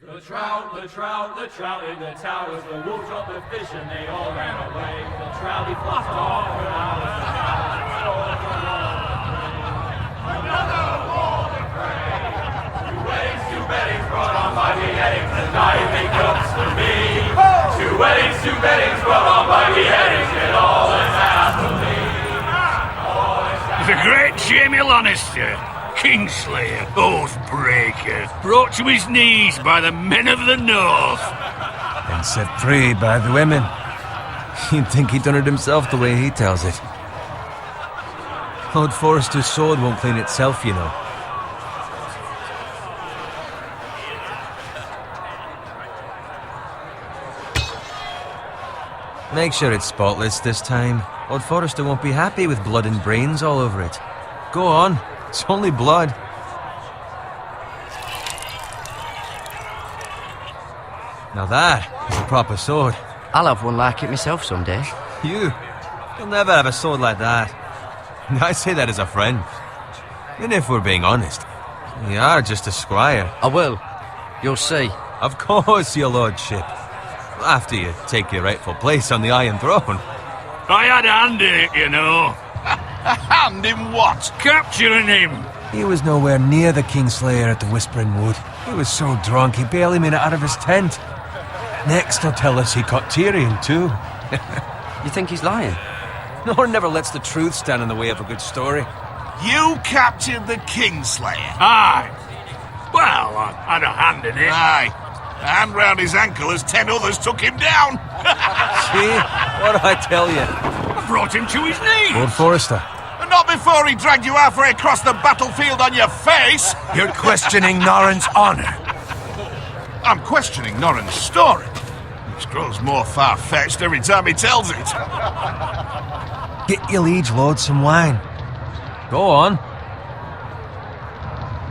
The trout in the towers, the wolves dropped the fish and they all ran away. The trouty flopped off when I was another wall to pray. Two weddings brought on by beheadings, and I make cups for me. Two weddings brought on by beheadings, and all is happily. The great Jamie Lannister, Kingslayer, Oathbreaker, brought to his knees by the men of the North. And set free by the women. You'd think he'd done it himself the way he tells it. Lord Forrester's sword won't clean itself, you know. Make sure it's spotless this time. Lord Forrester won't be happy with blood and brains all over it. Go on, it's only blood. Now that is a proper sword. I'll have one like it myself someday. You'll never have a sword like that. I say that as a friend. And if we're being honest, you are just a squire. I will. You'll see. Of course, your lordship. After you take your rightful place on the Iron Throne. I had a hand in it, you know. A hand in what? Capturing him. He was nowhere near the Kingslayer at the Whispering Wood. He was so drunk he barely made it out of his tent. Next he'll tell us he caught Tyrion too. You think he's lying? Nor never lets the truth stand in the way of a good story. You captured the Kingslayer? Aye. Well, I had a hand in it. Aye. A hand round his ankle as 10 others took him down. See? What did I tell you? I brought him to his knees. Lord Forrester. And not before he dragged you halfway across the battlefield on your face. You're questioning Norrin's honor. I'm questioning Norrin's story. Which grows more far-fetched every time he tells it. Get your liege lord some wine. Go on.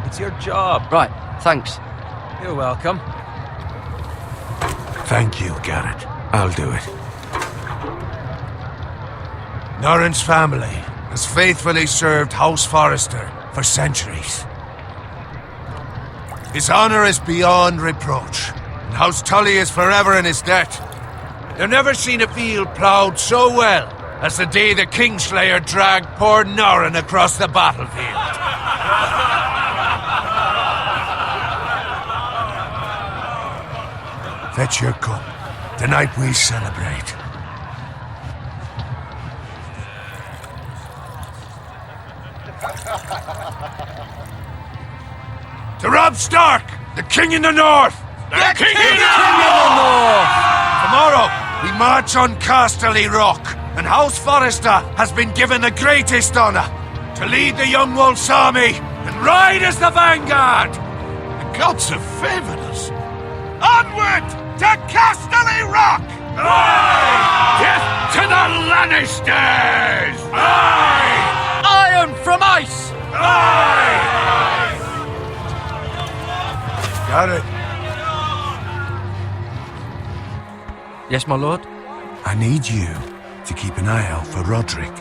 It's your job. Right, thanks. You're welcome. Thank you, Garrett. I'll do it. Norrin's family has faithfully served House Forrester for centuries. His honor is beyond reproach, and House Tully is forever in his debt. They've never seen a field ploughed so well as the day the Kingslayer dragged poor Norrin across the battlefield. Fetch your cup. Tonight we celebrate. To Robb Stark, the King in the North! The King in the North! Tomorrow, we march on Casterly Rock, and House Forrester has been given the greatest honor to lead the Young Wolf's army and ride as the vanguard! The gods have favored us. Onward to Casterly Rock! Aye! Death to the Lannisters! Aye! Iron from ice! Aye! Got it. Yes, my lord? I need you to keep an eye out for Roderick.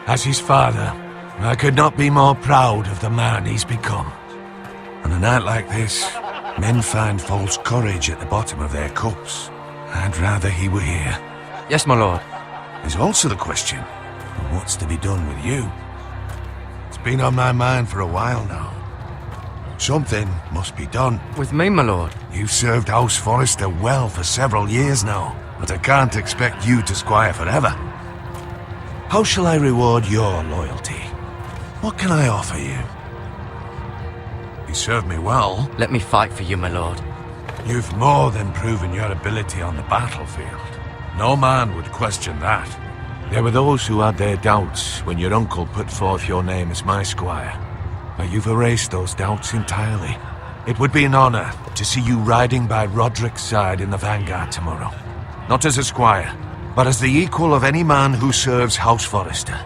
As his father, I could not be more proud of the man he's become. On a night like this, men find false courage at the bottom of their cups. I'd rather he were here. Yes, my lord. There's also the question of what's to be done with you. It's been on my mind for a while now. Something must be done. With me, my lord? You've served House Forrester well for several years now, but I can't expect you to squire forever. How shall I reward your loyalty? What can I offer you? You served me well. Let me fight for you, my lord. You've more than proven your ability on the battlefield. No man would question that. There were those who had their doubts when your uncle put forth your name as my squire. But you've erased those doubts entirely. It would be an honor to see you riding by Roderick's side in the vanguard tomorrow. Not as a squire, but as the equal of any man who serves House Forrester.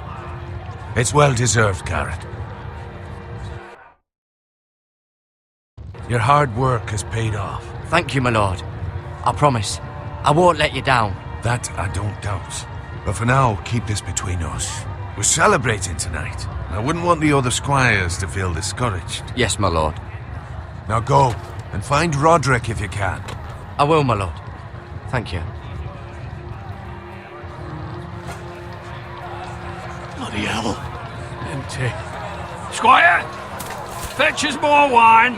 It's well deserved, Garrett. Your hard work has paid off. Thank you, my lord. I promise. I won't let you down. That I don't doubt. But for now, keep this between us. We're celebrating tonight. I wouldn't want the other squires to feel discouraged. Yes, my lord. Now go And find Roderick if you can. I will, my lord. Thank you. Bloody hell. Empty. Squire! Fetch us more wine!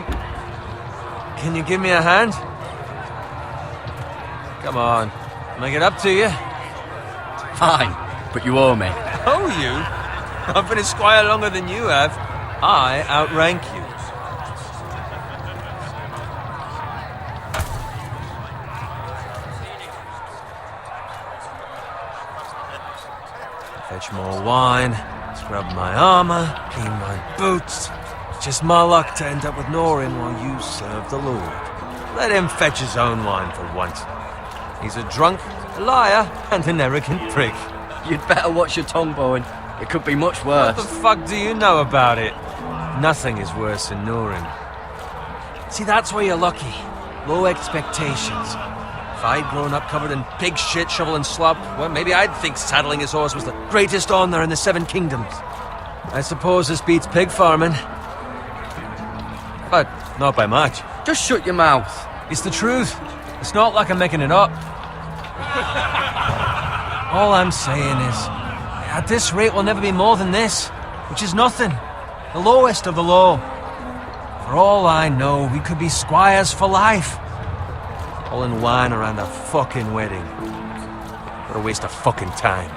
Can you give me a hand? Come on. Can I get up to you? Fine, but you owe me. Oh, you? I've been a squire longer than you have. I outrank you. Fetch more wine, scrub my armor, clean my boots. It's just my luck to end up with Norin while you serve the Lord. Let him fetch his own wine for once. He's a drunk, a liar, and an arrogant prick. You'd better watch your tongue, Bowen. It could be much What worse. the fuck do you know about it? Nothing is worse than Norin. See, that's where you're lucky. Low expectations. If I'd grown up covered in pig shit, shovel and slop, well, maybe I'd think saddling his horse was the greatest honor in the Seven Kingdoms. I suppose this beats pig farming. But not by much. Just shut your mouth. It's the truth. It's not like I'm making it up. All I'm saying is, at this rate we'll never be more than this, which is nothing. The lowest of the low. For all I know, we could be squires for life. All in wine around a fucking wedding. What a waste of fucking time.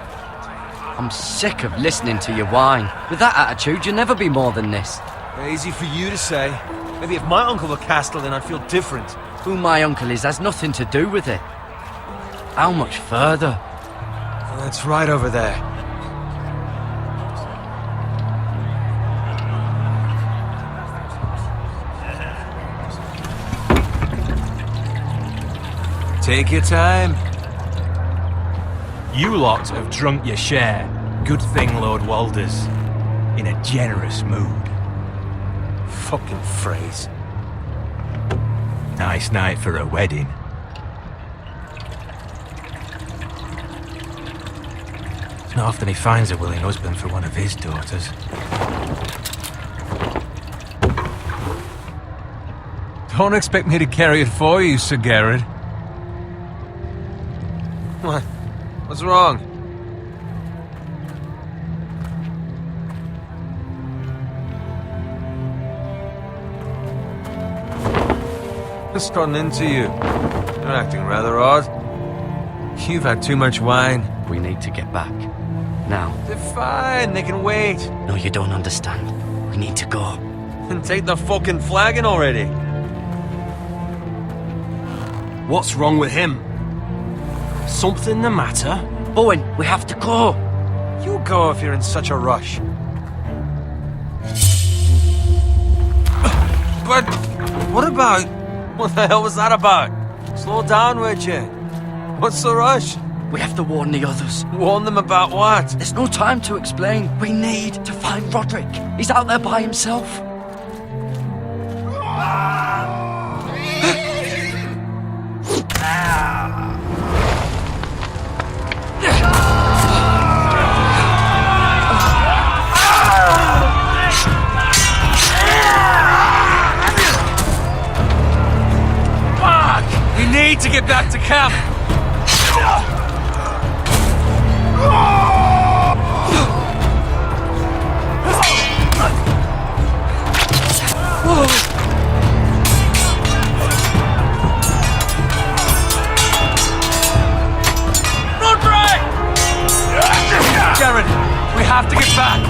I'm sick of listening to your whine. With that attitude, you'll never be more than this. Easy for you to say. Maybe if my uncle were Castellan, I'd feel different. Who my uncle is has nothing to do with it. How much further? That's right over there. Take your time. You lot have drunk your share. Good thing Lord Walder's in a generous mood. Fucking phrase. Nice night for a wedding. It's not often he finds a willing husband for one of his daughters. Don't expect me to carry it for you, Sir Garrett. What? What's wrong? What's gotten into you? You're acting rather odd. You've had too much wine. We need to get back. Now. They're fine, they can wait. No, you don't understand. We need to go. And take the fucking flagon already. What's wrong with him? Something the matter? Bowen, we have to go. You go if you're in such a rush. But what about... What the hell was that about? Slow down, would you? What's the rush? We have to warn the others. Warn them about what? There's no time to explain. We need to find Roderick. He's out there by himself. We need to get back to camp. Jared, we have to get back.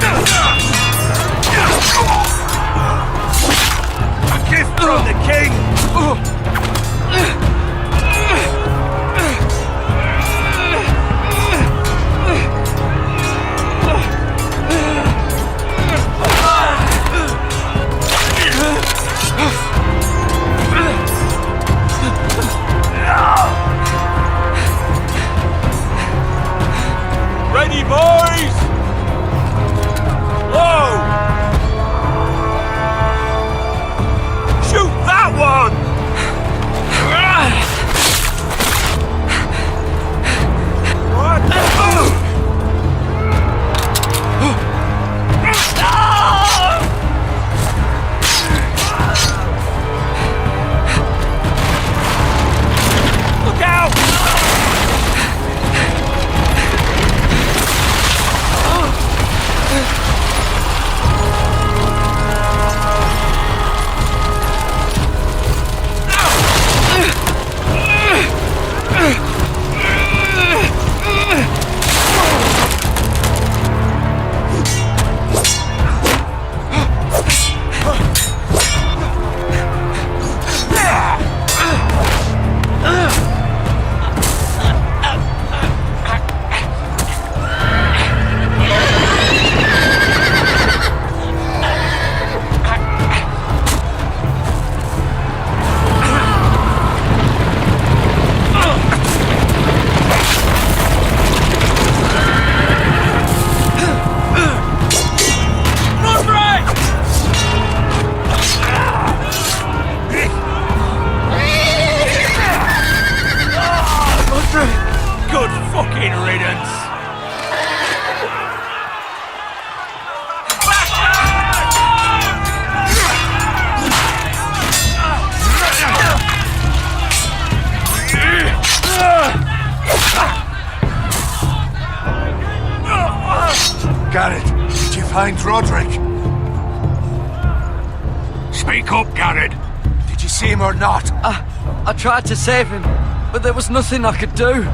A gift from the king! Ready, boys! Whoa! Shoot that one! fucking riddance. Garrett, did you find Roderick? Speak up, Garrett. Did you see him or not? I tried to save him, but there was nothing I could do.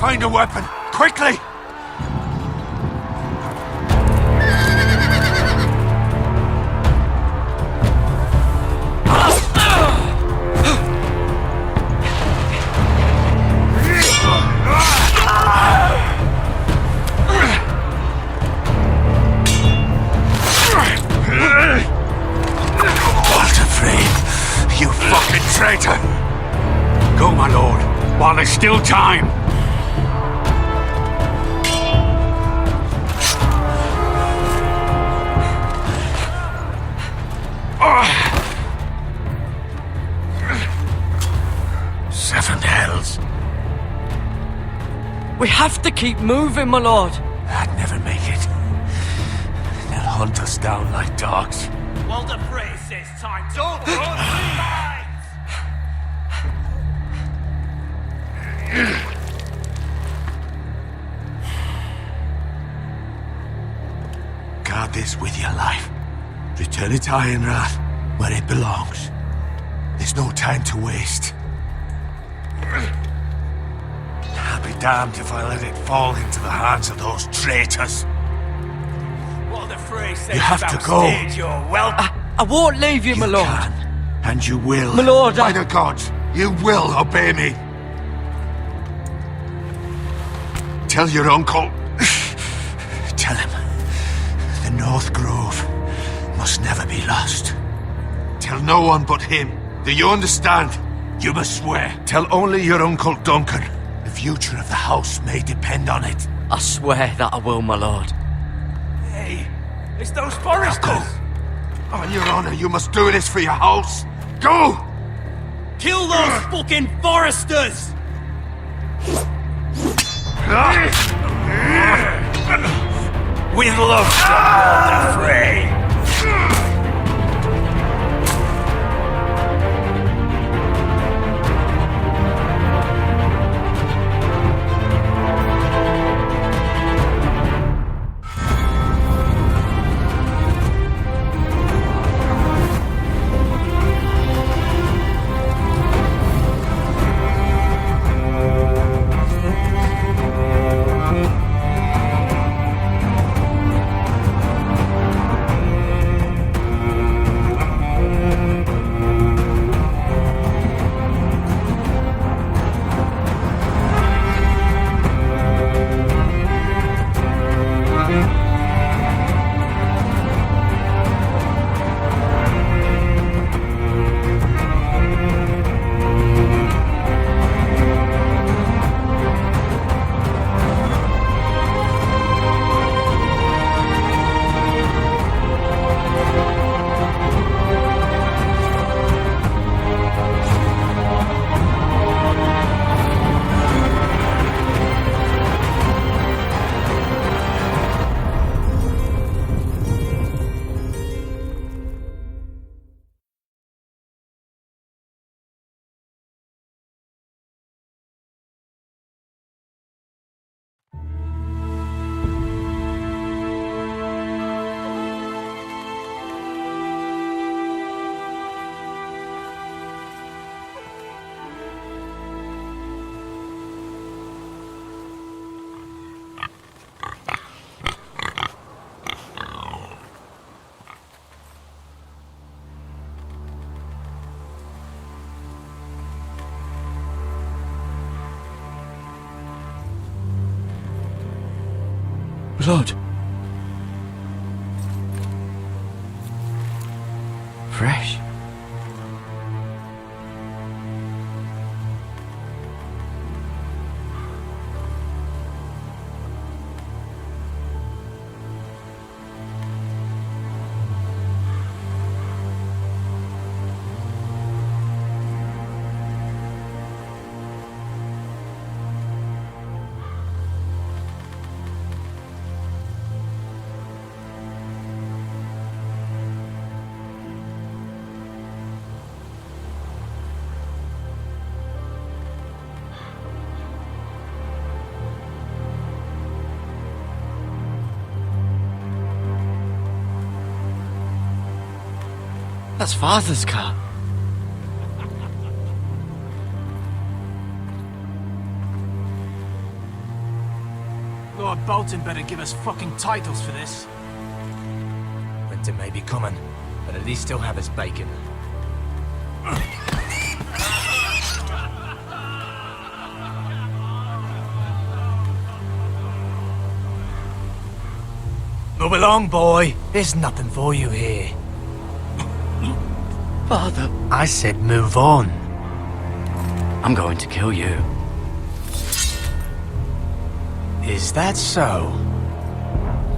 Find a weapon, quickly! You fucking traitor! Go, my lord, while there's still time. Seven hells. We have to keep moving, my lord. I'd never make it. They'll hunt us down like dogs. Walder Frey says time's over on three lines. Guard this with your life. Return it to Ironrath, where it belongs. There's no time to waste. I'll be damned if I let it fall into the hands of those traitors. Walder Frey says You have to go. backstage you're welcome. I won't leave you, my lord. Can, and you will. My lord, By the gods, you will obey me. Tell your uncle. Tell him the North Grove must never be lost. Tell no one but him. Do you understand? You must swear. Tell only your Uncle Duncan. The future of the house may depend on it. I swear that I will, my lord. Hey, it's those Now foresters. go. On your honor, you must do this for your house. Go! Kill those fucking foresters. With love from Walder Frey. Blood. Fresh. That's Father's car. Lord Bolton better give us fucking titles for this. Winter may be coming, but at least he'll have his bacon. Move along, boy. There's nothing for you here. Father, I said move on. I'm going to kill you. Is that so?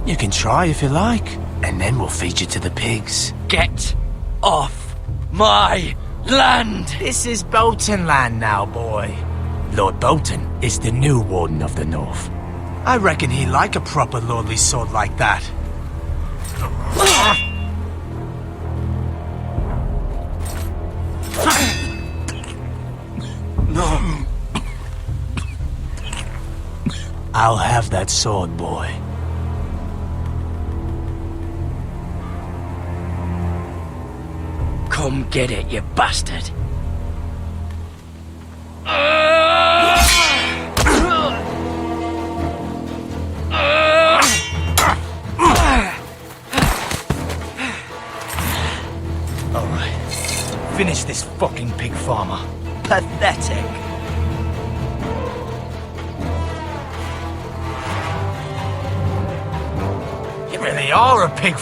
You can try if you like, and then we'll feed you to the pigs. Get off my land! This is Bolton land now, boy. Lord Bolton is the new Warden of the North. I reckon he'd like a proper lordly sword like that. No. I'll have that sword, boy. Come get it, you bastard. Alright. Finish this fucking pig farmer. Pathetic. You really are a pig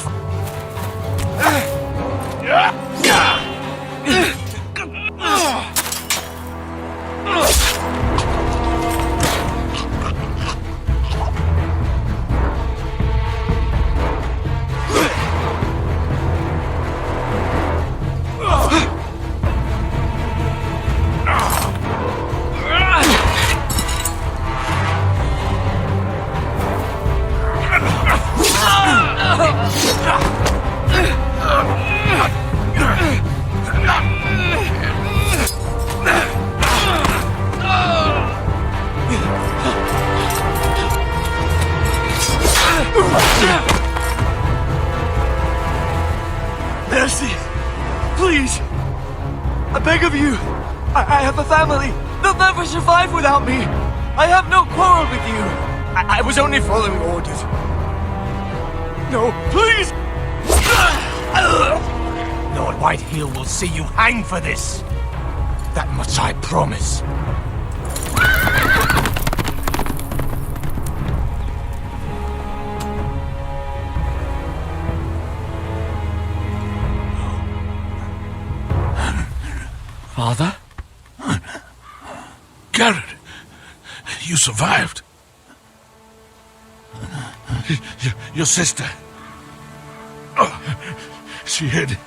Mercy! Please! I beg of you! I have a family! They'll never survive without me! I have no quarrel with you! I was only following orders. No, please! Lord Whitehill will see you hang for this. That much I promise. Father? Garrett, you survived. Your sister. Oh, she hid.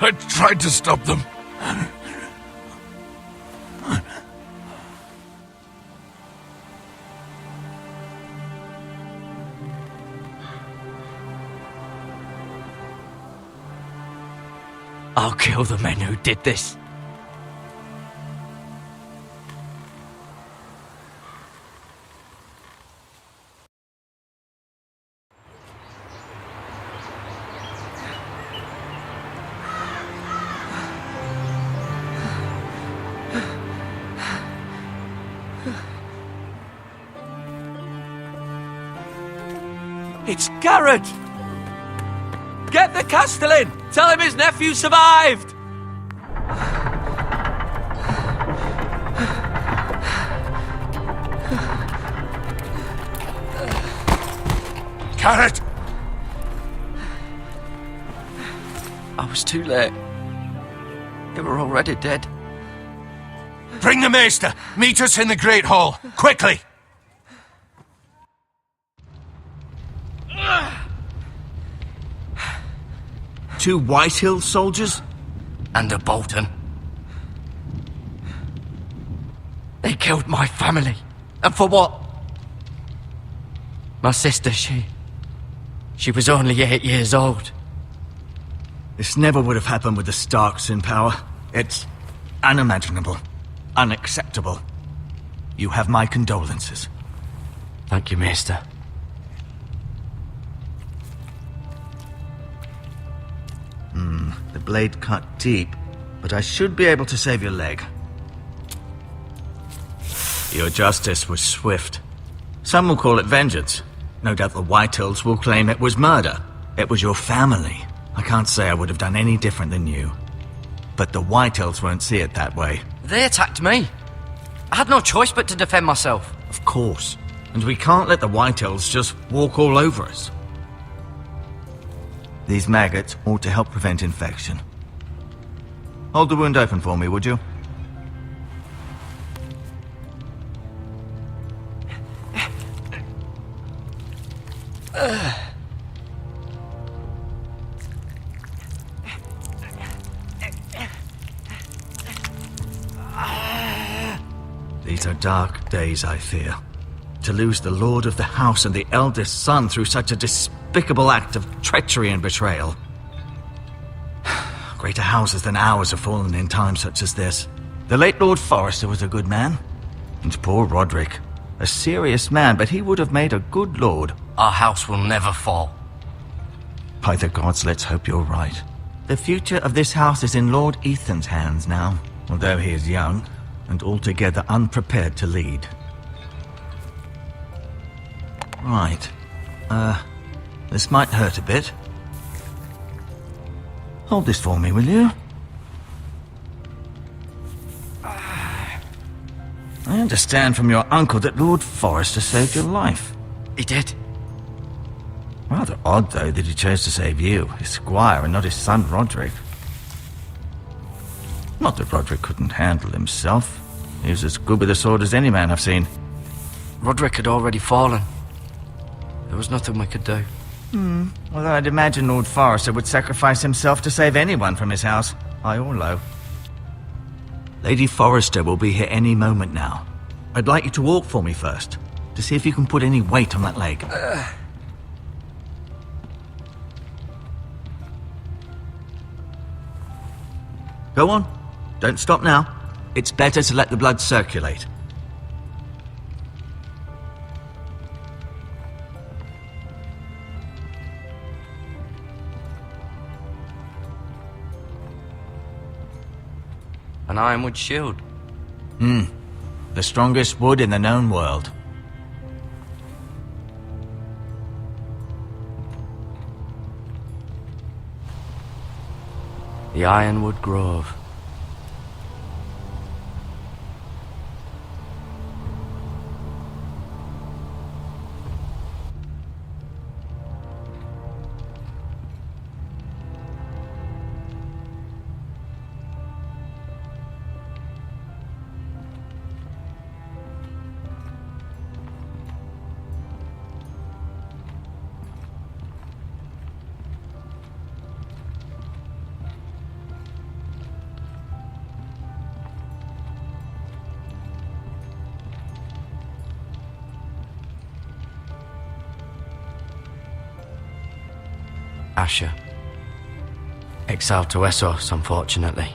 I tried to stop them. I'll kill the men who did this. It's Garrett! Get the Castellan! Tell him his nephew survived! Garrett! I was too late. They were already dead. Bring the Maester! Meet us in the Great Hall! Quickly! Two Whitehill soldiers? And a Bolton. They killed my family. And for what? My sister, she was only 8 years old. This never would have happened with the Starks in power. It's unimaginable. Unacceptable. You have my condolences. Thank you, Maester. The blade cut deep, but I should be able to save your leg. Your justice was swift. Some will call it vengeance. No doubt the Whitehills will claim it was murder. It was your family. I can't say I would have done any different than you. But the Whitehills won't see it that way. They attacked me. I had no choice but to defend myself. Of course. And we can't let the Whitehills just walk all over us. These maggots ought to help prevent infection. Hold the wound open for me, would you? These are dark days, I fear. To lose the lord of the house and the eldest son through such a despicable act of treachery and betrayal. Greater houses than ours have fallen in times such as this. The late Lord Forrester was a good man. And poor Roderick. A serious man, but he would have made a good lord. Our house will never fall. By the gods, let's hope you're right. The future of this house is in Lord Ethan's hands now, although he is young and altogether unprepared to lead. Right. This might hurt a bit. Hold this for me, will you? I understand from your uncle that Lord Forrester saved your life. He did. Rather odd, though, that he chose to save you, his squire, and not his son Roderick. Not that Roderick couldn't handle himself. He was as good with a sword as any man I've seen. Roderick had already fallen. There was nothing we could do. Although I'd imagine Lord Forrester would sacrifice himself to save anyone from his house, high or low. Lady Forrester will be here any moment now. I'd like you to walk for me first, to see if you can put any weight on that leg. Go on. Don't stop now. It's better to let the blood circulate. An ironwood shield. The strongest wood in the known world. The Ironwood Grove. Asher. Exiled to Essos, unfortunately.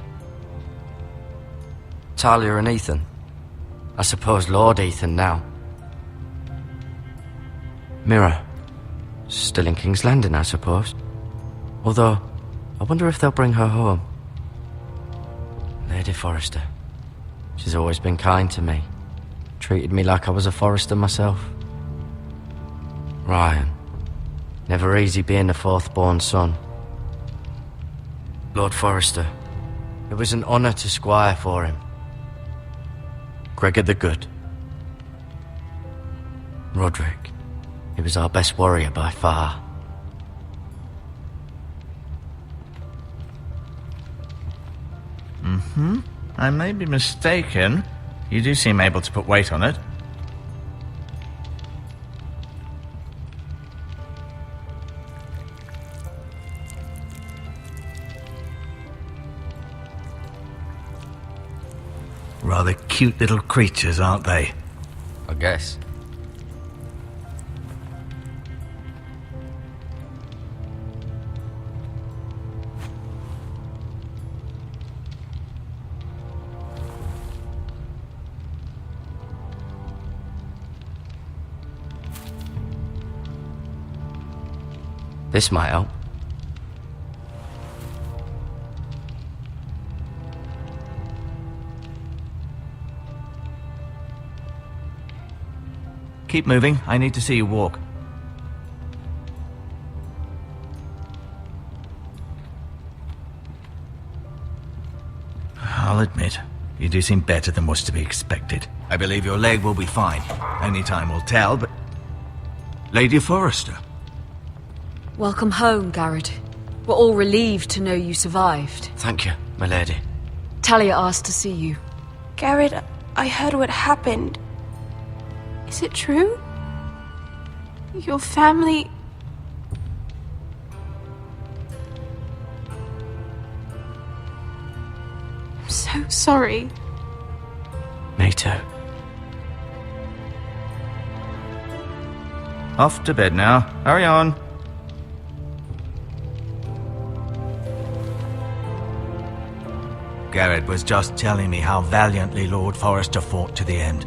Talia and Ethan. I suppose Lord Ethan now. Mira. Still in King's Landing, I suppose. Although, I wonder if they'll bring her home. Lady Forrester. She's always been kind to me. Treated me like I was a Forrester myself. Ryan. Never easy being the fourth-born son. Lord Forrester. It was an honour to squire for him. Gregor the Good. Roderick. He was our best warrior by far. I may be mistaken. You do seem able to put weight on it. Rather cute little creatures, aren't they? I guess. This might help. Keep moving. I need to see you walk. I'll admit, you do seem better than was to be expected. I believe your leg will be fine. Only time will tell, but... Lady Forrester. Welcome home, Garrett. We're all relieved to know you survived. Thank you, my lady. Talia asked to see you. Garrett, I heard what happened. Is it true? Your family... I'm so sorry. Me too. Off to bed now. Hurry on. Garrett was just telling me how valiantly Lord Forrester fought to the end,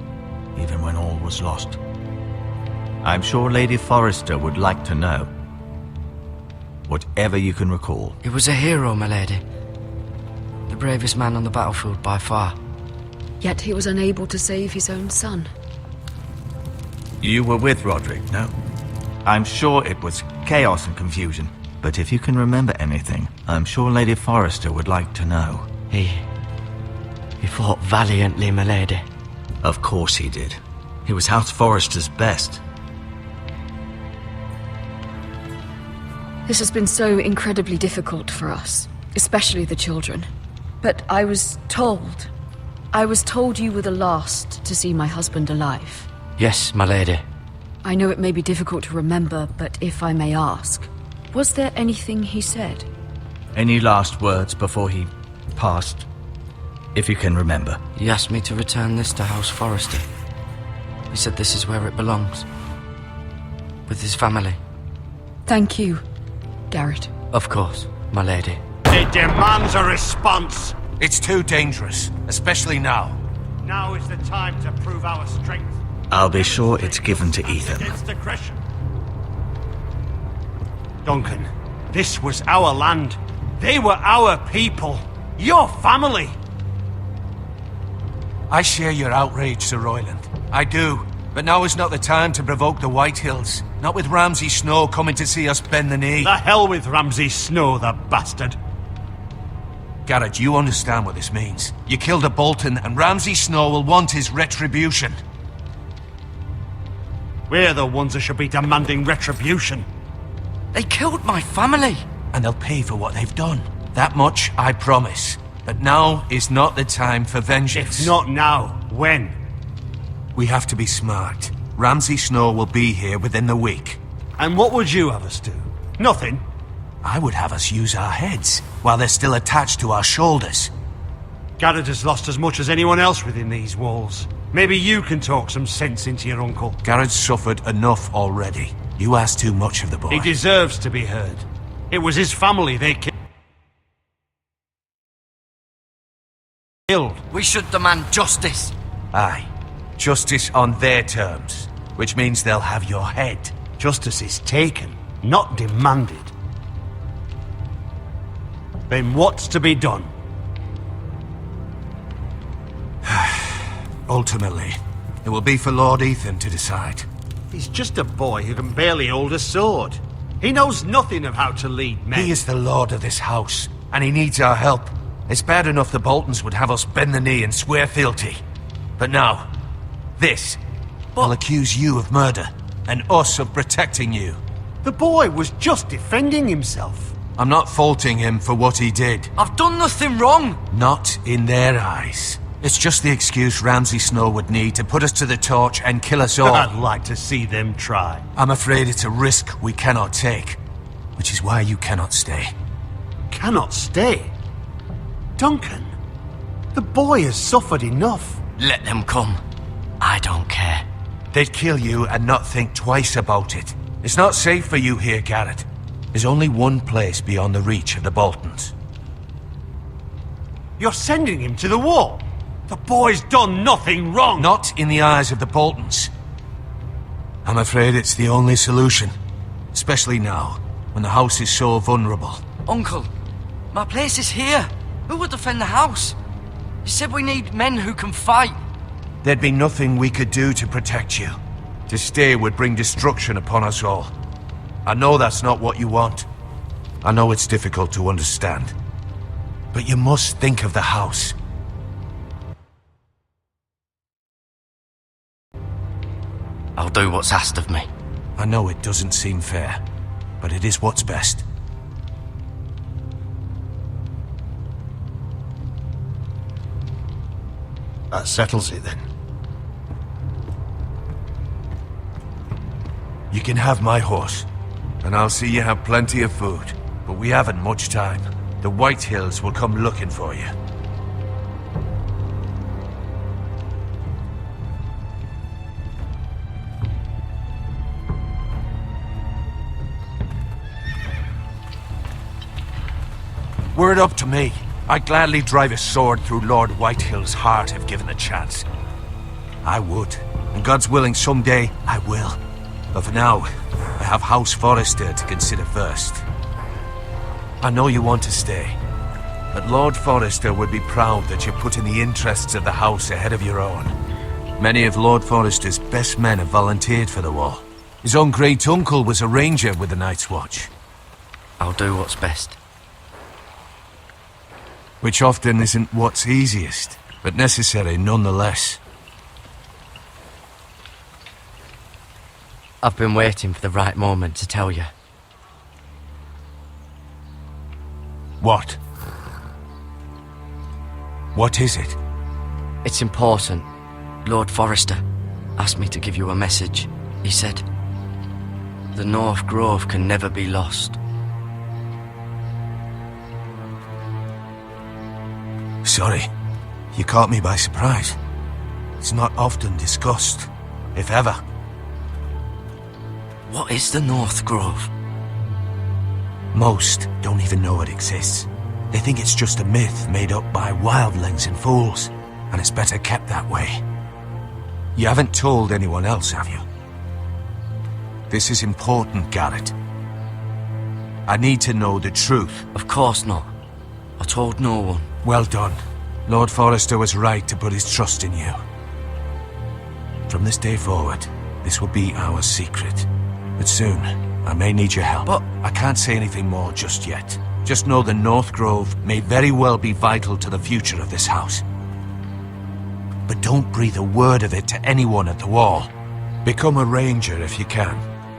even when all was lost. I'm sure Lady Forrester would like to know. Whatever you can recall. He was a hero, my lady. The bravest man on the battlefield by far. Yet he was unable to save his own son. You were with Roderick, no? I'm sure it was chaos and confusion. But if you can remember anything, I'm sure Lady Forrester would like to know. He fought valiantly, my lady. Of course he did. He was House Forrester's best. This has been so incredibly difficult for us, especially the children. But I was told you were the last to see my husband alive. Yes, my lady. I know it may be difficult to remember, but if I may ask, was there anything he said? Any last words before he passed? If you can remember. He asked me to return this to House Forrester. He said this is where it belongs. With his family. Thank you, Garrett. Of course, my lady. It demands a response. It's too dangerous, especially now. Now is the time to prove our strength. I'll be sure it's given to Ethan. Against aggression. Duncan, this was our land. They were our people. Your family. I share your outrage, Sir Royland. I do. But now is not the time to provoke the White Hills. Not with Ramsay Snow coming to see us bend the knee. The hell with Ramsay Snow, the bastard. Garrett, you understand what this means. You killed a Bolton, and Ramsay Snow will want his retribution. We're the ones that should be demanding retribution. They killed my family. And they'll pay for what they've done. That much I promise. But now is not the time for vengeance. If not now, when? We have to be smart. Ramsay Snow will be here within the week. And what would you have us do? Nothing. I would have us use our heads, while they're still attached to our shoulders. Garrett has lost as much as anyone else within these walls. Maybe you can talk some sense into your uncle. Garrett's suffered enough already. You ask too much of the boy. He deserves to be heard. It was his family they killed. We should demand justice. Aye. Justice on their terms. Which means they'll have your head. Justice is taken, not demanded. Then what's to be done? Ultimately, it will be for Lord Ethan to decide. He's just a boy who can barely hold a sword. He knows nothing of how to lead men. He is the lord of this house, and he needs our help. It's bad enough the Boltons would have us bend the knee and swear fealty. But now, this will accuse you of murder, and us of protecting you. The boy was just defending himself. I'm not faulting him for what he did. I've done nothing wrong. Not in their eyes. It's just the excuse Ramsay Snow would need to put us to the torch and kill us all. I'd like to see them try. I'm afraid it's a risk we cannot take, which is why you cannot stay. Cannot stay? Duncan, the boy has suffered enough. Let them come. I don't care. They'd kill you and not think twice about it. It's not safe for you here, Garrett. There's only one place beyond the reach of the Boltons. You're sending him to the wall. The boy's done nothing wrong. Not in the eyes of the Boltons. I'm afraid it's the only solution. Especially now, when when the house is so vulnerable. Uncle, my place is here. Who will defend the house? You said we need men who can fight. There'd be nothing we could do to protect you. To stay would bring destruction upon us all. I know that's not what you want. I know it's difficult to understand. But you must think of the house. I'll do what's asked of me. I know it doesn't seem fair, but it is what's best. That settles it then. You can have my horse, and I'll see you have plenty of food. But we haven't much time. The White Hills will come looking for you. Were it up to me, I'd gladly drive a sword through Lord Whitehill's heart if given the chance. I would, and God's willing someday I will. But for now, I have House Forrester to consider first. I know you want to stay, but Lord Forrester would be proud that you're putting the interests of the house ahead of your own. Many of Lord Forrester's best men have volunteered for the war. His own great-uncle was a ranger with the Night's Watch. I'll do what's best. Which often isn't what's easiest, but necessary nonetheless. I've been waiting for the right moment to tell you. What? What is it? It's important. Lord Forrester asked me to give you a message. He said, the North Grove can never be lost. Sorry, you caught me by surprise. It's not often discussed, if ever. What is the North Grove? Most don't even know it exists. They think it's just a myth made up by wildlings and fools, and it's better kept that way. You haven't told anyone else, have you? This is important, Garrett. I need to know the truth. Of course not. I told no one. Well done. Lord Forrester was right to put his trust in you. From this day forward, this will be our secret. But soon, I may need your help. But I can't say anything more just yet. Just know the North Grove may very well be vital to the future of this house. But don't breathe a word of it to anyone at the wall. Become a ranger if you can.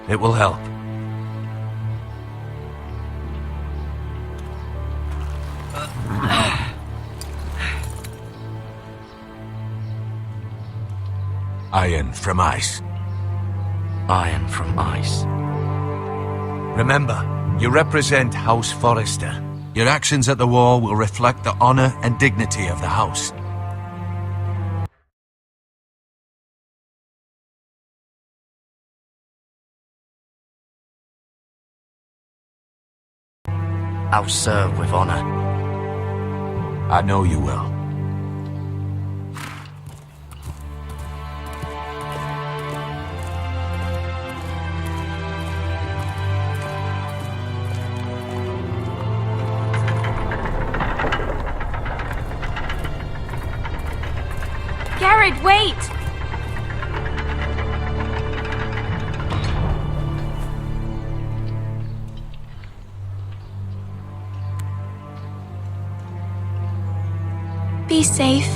It will help. Iron from ice. Iron from ice. Remember, you represent House Forrester. Your actions at the war will reflect the honor and dignity of the house. I'll serve with honor. I know you will. Garrett, wait! Be safe.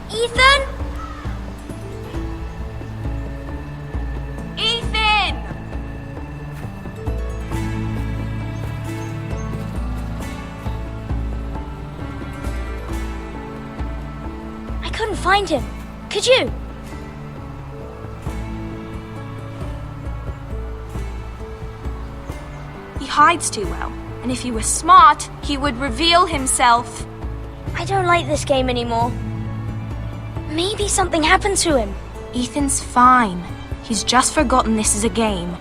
Ethan? I couldn't find him. Could you? He hides too well, And if he were smart, he would reveal himself. I don't like this game anymore. Maybe something happened to him. Ethan's fine. He's just forgotten this is a game.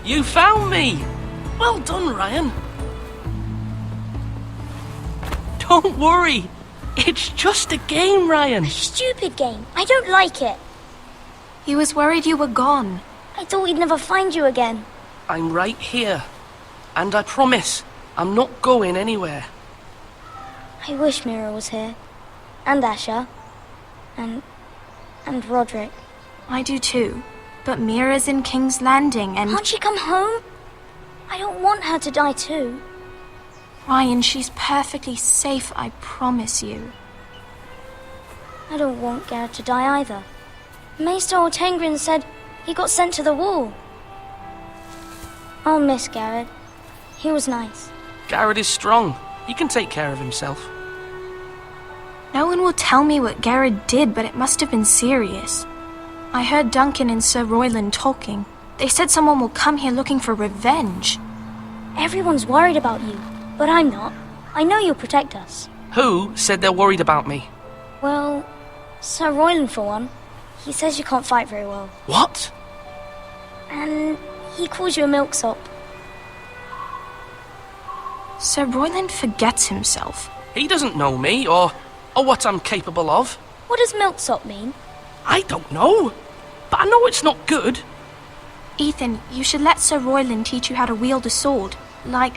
You found me! Well done, Ryan. Don't worry. It's just a game, Ryan. A stupid game. I don't like it. He was worried you were gone. I thought we'd never find you again. I'm right here. And I promise, I'm not going anywhere. I wish Mira was here. And Asher. And Roderick. I do too. But Mira's in King's Landing and... Can't she come home? I don't want her to die too. Ryan, she's perfectly safe, I promise you. I don't want Garrett to die either. Maester Ortengrin said he got sent to the wall. I'll miss Garrett. He was nice. Garrett is strong. He can take care of himself. No one will tell me what Garrett did, but it must have been serious. I heard Duncan and Sir Royland talking. They said someone will come here looking for revenge. Everyone's worried about you, but I'm not. I know you'll protect us. Who said they're worried about me? Well, Sir Royland for one. He says you can't fight very well. What? And he calls you a milksop. Sir Royland forgets himself. He doesn't know me, or what I'm capable of. What does milksop mean? I don't know, but I know it's not good. Ethan, you should let Sir Royland teach you how to wield a sword. Like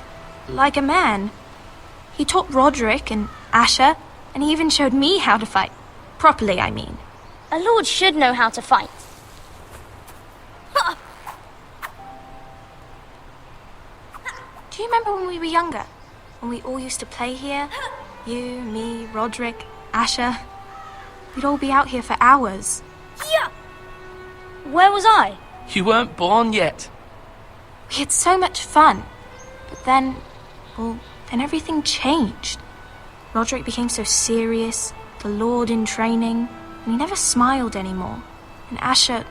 a man. He taught Roderick and Asher, and he even showed me how to fight. Properly, I mean. A lord should know how to fight. Do you remember when we were younger? When we all used to play here? You, me, Roderick, Asher. We'd all be out here for hours. Yeah. Where was I? You weren't born yet. We had so much fun. But then everything changed. Roderick became so serious, the Lord in training, and he never smiled anymore. And Asher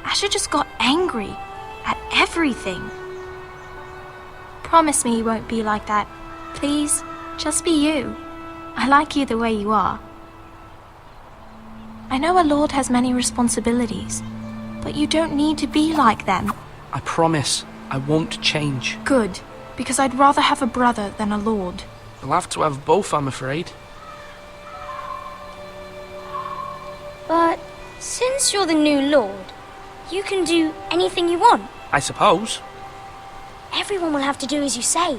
just got angry at everything. Promise me you won't be like that. Please, just be you. I like you the way you are. I know a lord has many responsibilities, but you don't need to be like them. I promise I won't change. Good, because I'd rather have a brother than a lord. You'll have to have both, I'm afraid. But since you're the new lord, you can do anything you want. I suppose. Everyone will have to do as you say.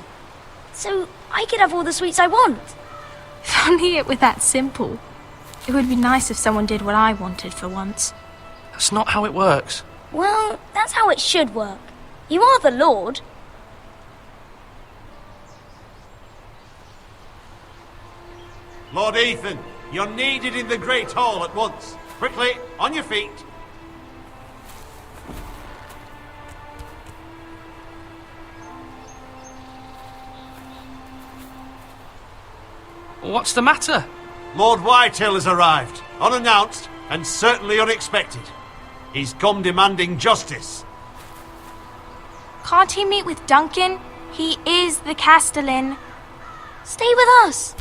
So I could have all the sweets I want. If only it were that simple. It would be nice if someone did what I wanted for once. That's not how it works. Well, that's how it should work. You are the lord. Lord Ethan, you're needed in the Great Hall at once. Quickly, on your feet. What's the matter? Lord Whitehill has arrived, unannounced and certainly unexpected. He's come demanding justice. Can't he meet with Duncan? He is the Castellan. Stay with us.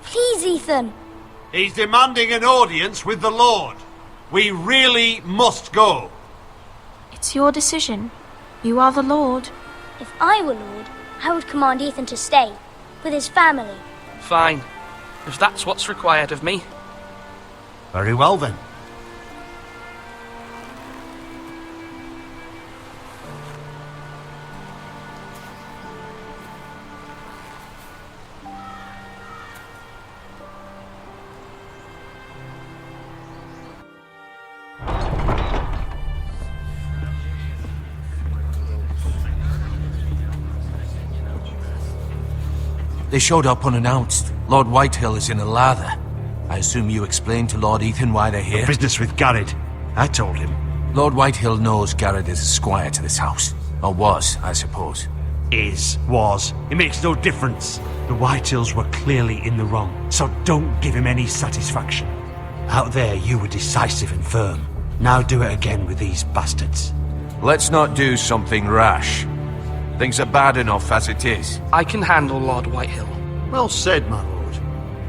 Please, Ethan. He's demanding an audience with the Lord. We really must go. It's your decision. You are the Lord. If I were Lord, I would command Ethan to stay, with his family. Fine. If that's what's required of me. Very well then. They showed up unannounced. Lord Whitehill is in a lather. I assume you explained to Lord Ethan why they're here? Business with Garrett. I told him. Lord Whitehill knows Garrett is a squire to this house. Or was, I suppose. Was. It makes no difference. The Whitehills were clearly in the wrong, so don't give him any satisfaction. Out there, you were decisive and firm. Now do it again with these bastards. Let's not do something rash. Things are bad enough as it is. I can handle Lord Whitehill. Well said, my lord.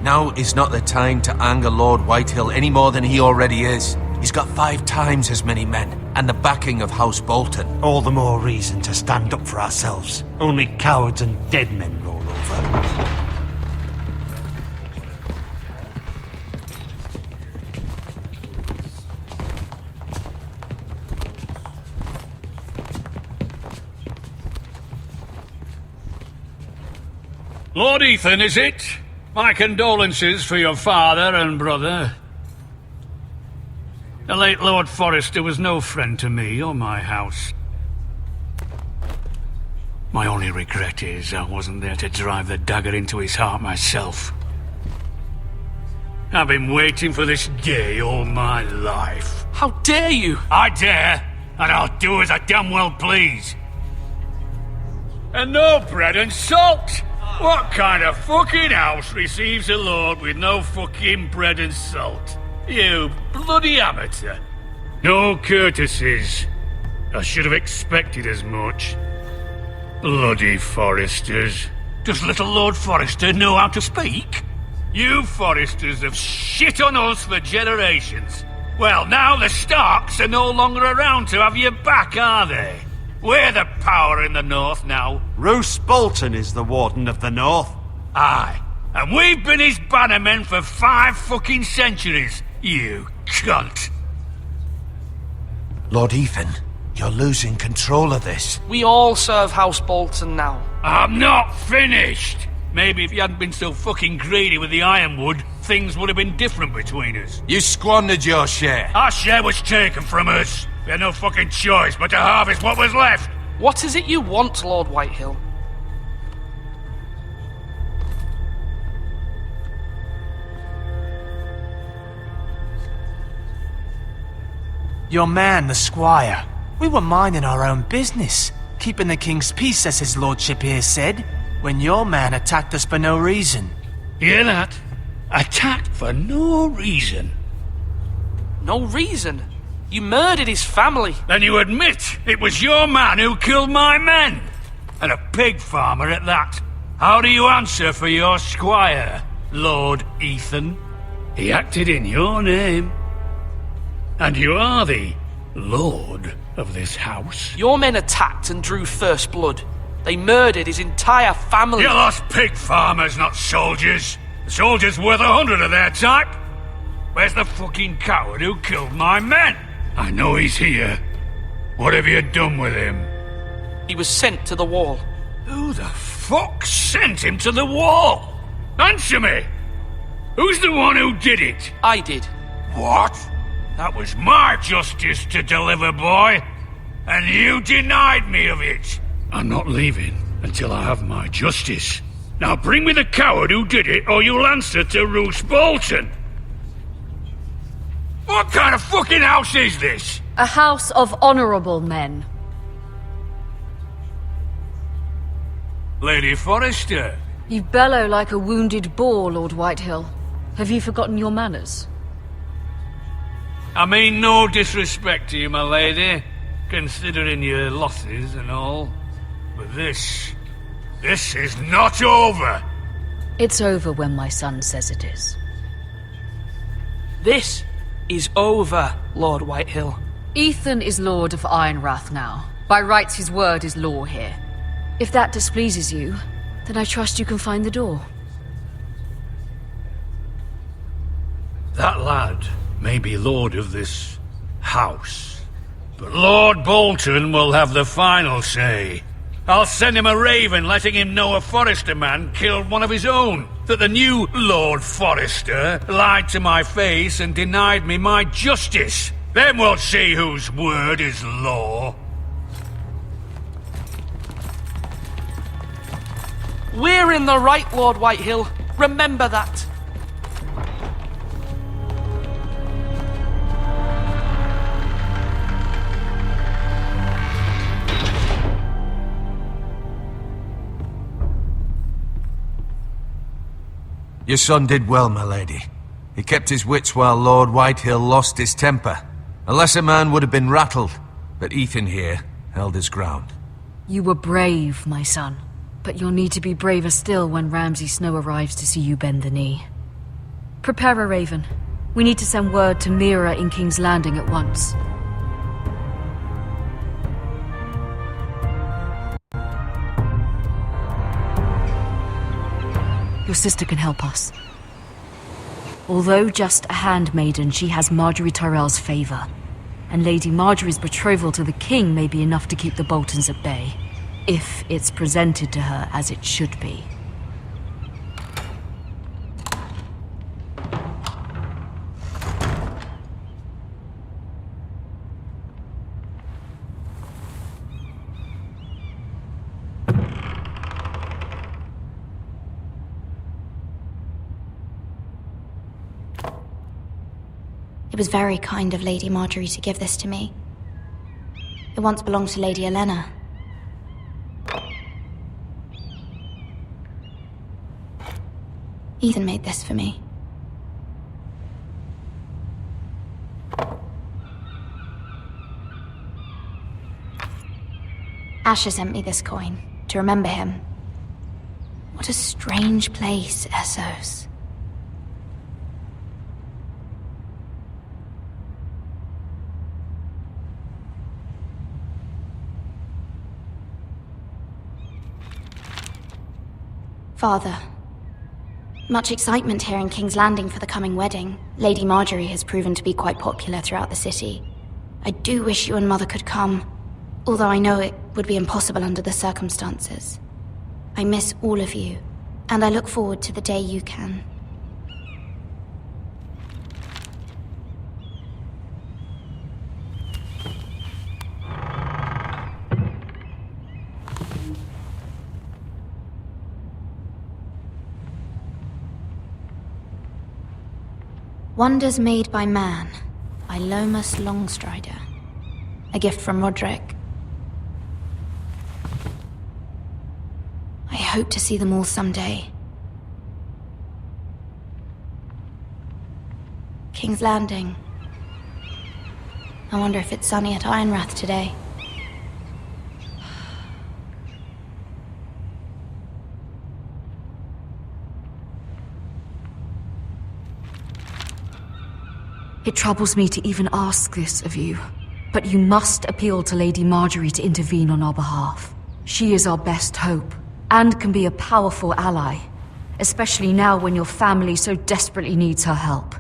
Now is not the time to anger Lord Whitehill any more than he already is. He's got 5 times as many men, and the backing of House Bolton. All the more reason to stand up for ourselves. Only cowards and dead men roll over. Lord Ethan, is it? My condolences for your father and brother. The late Lord Forrester was no friend to me or my house. My only regret is I wasn't there to drive the dagger into his heart myself. I've been waiting for this day all my life. How dare you? I dare, and I'll do as I damn well please. And no bread and salt! What kind of fucking house receives a lord with no fucking bread and salt? You bloody amateur. No courtesies. I should have expected as much. Bloody Forresters. Does little Lord Forrester know how to speak? You Forresters have shit on us for generations. Well, now the Starks are no longer around to have you back, are they? We're the power in the north now. Roose Bolton is the Warden of the North. Aye. And we've been his bannermen for 5 fucking centuries, you cunt. Lord Ethan, you're losing control of this. We all serve House Bolton now. I'm not finished. Maybe if you hadn't been so fucking greedy with the ironwood, things would have been different between us. You squandered your share. Our share was taken from us. We had no fucking choice but to harvest what was left. What is it you want, Lord Whitehill? Your man, the squire. We were minding our own business, keeping the king's peace, as his lordship here said, when your man attacked us for no reason. Hear that? Attacked for no reason. No reason? You murdered his family. Then you admit it was your man who killed my men. And a pig farmer at that. How do you answer for your squire, Lord Ethan? He acted in your name. And you are the lord of this house. Your men attacked and drew first blood. They murdered his entire family. You lost pig farmers, not soldiers. The soldiers worth 100 of their type. Where's the fucking coward who killed my men? I know he's here. What have you done with him? He was sent to the wall. Who the fuck sent him to the wall? Answer me! Who's the one who did it? I did. What? That was my justice to deliver, boy. And you denied me of it. I'm not leaving until I have my justice. Now bring me the coward who did it, or you'll answer to Roose Bolton. What kind of fucking house is this? A house of honorable men. Lady Forrester. You bellow like a wounded boar, Lord Whitehill. Have you forgotten your manners? I mean no disrespect to you, my lady, considering your losses and all. But this is not over. It's over when my son says it is. This is over, Lord Whitehill. Ethan is Lord of Ironrath now. By rights, his word is law here. If that displeases you, then I trust you can find the door. That lad may be lord of this house, but Lord Bolton will have the final say. I'll send him a raven letting him know a Forrester man killed one of his own, that the new Lord Forrester lied to my face and denied me my justice. Then we'll see whose word is law. We're in the right, Lord Whitehill. Remember that. Your son did well, my lady. He kept his wits while Lord Whitehill lost his temper. A lesser man would have been rattled, but Ethan here held his ground. You were brave, my son. But you'll need to be braver still when Ramsay Snow arrives to see you bend the knee. Prepare a raven. We need to send word to Mira in King's Landing at once. Your sister can help us. Although just a handmaiden, she has Marjorie Tyrell's favor. And Lady Marjorie's betrothal to the king may be enough to keep the Boltons at bay. If it's presented to her as it should be. It was very kind of Lady Marjorie to give this to me. It once belonged to Lady Elena. Ethan made this for me. Asher sent me this coin to remember him. What a strange place, Essos. Father, much excitement here in King's Landing for the coming wedding. Lady Marjorie has proven to be quite popular throughout the city. I do wish you and Mother could come, although I know it would be impossible under the circumstances. I miss all of you, and I look forward to the day you can. Wonders Made by Man, by Lomas Longstrider. A gift from Roderick. I hope to see them all someday. King's Landing. I wonder if it's sunny at Ironrath today. It troubles me to even ask this of you, but you must appeal to Lady Marjorie to intervene on our behalf. She is our best hope, and can be a powerful ally, especially now when your family so desperately needs her help.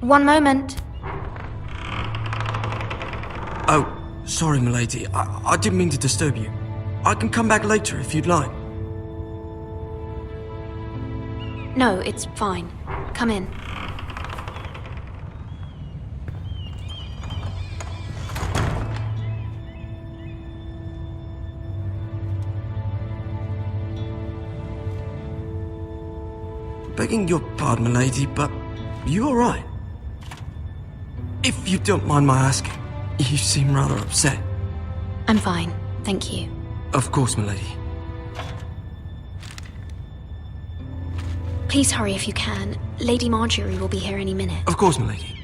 One moment. Oh, sorry, milady. I didn't mean to disturb you. I can come back later if you'd like. No, it's fine. Come in. Begging your pardon, milady, but you all right? If you don't mind my asking, you seem rather upset. I'm fine, thank you. Of course, milady. Please hurry if you can. Lady Marjorie will be here any minute. Of course, milady.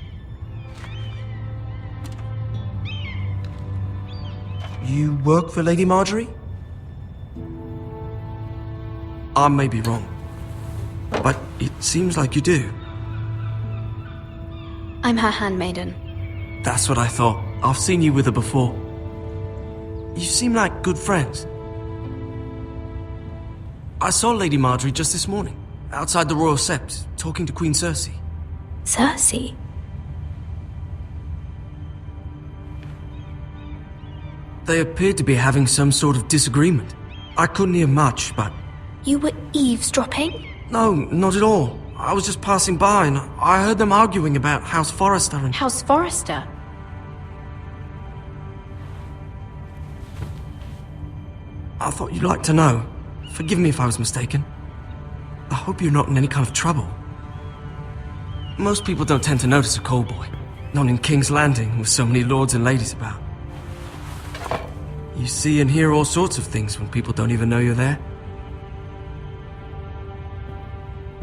You work for Lady Marjorie? I may be wrong, but it seems like you do. I'm her handmaiden. That's what I thought. I've seen you with her before. You seem like good friends. I saw Lady Marjorie just this morning, outside the Royal Sept, talking to Queen Cersei. Cersei? They appeared to be having some sort of disagreement. I couldn't hear much, but... You were eavesdropping? No, not at all. I was just passing by and I heard them arguing about House Forrester and... House Forrester? I thought you'd like to know. Forgive me if I was mistaken. I hope you're not in any kind of trouble. Most people don't tend to notice a call boy. Not in King's Landing with so many lords and ladies about. You see and hear all sorts of things when people don't even know you're there.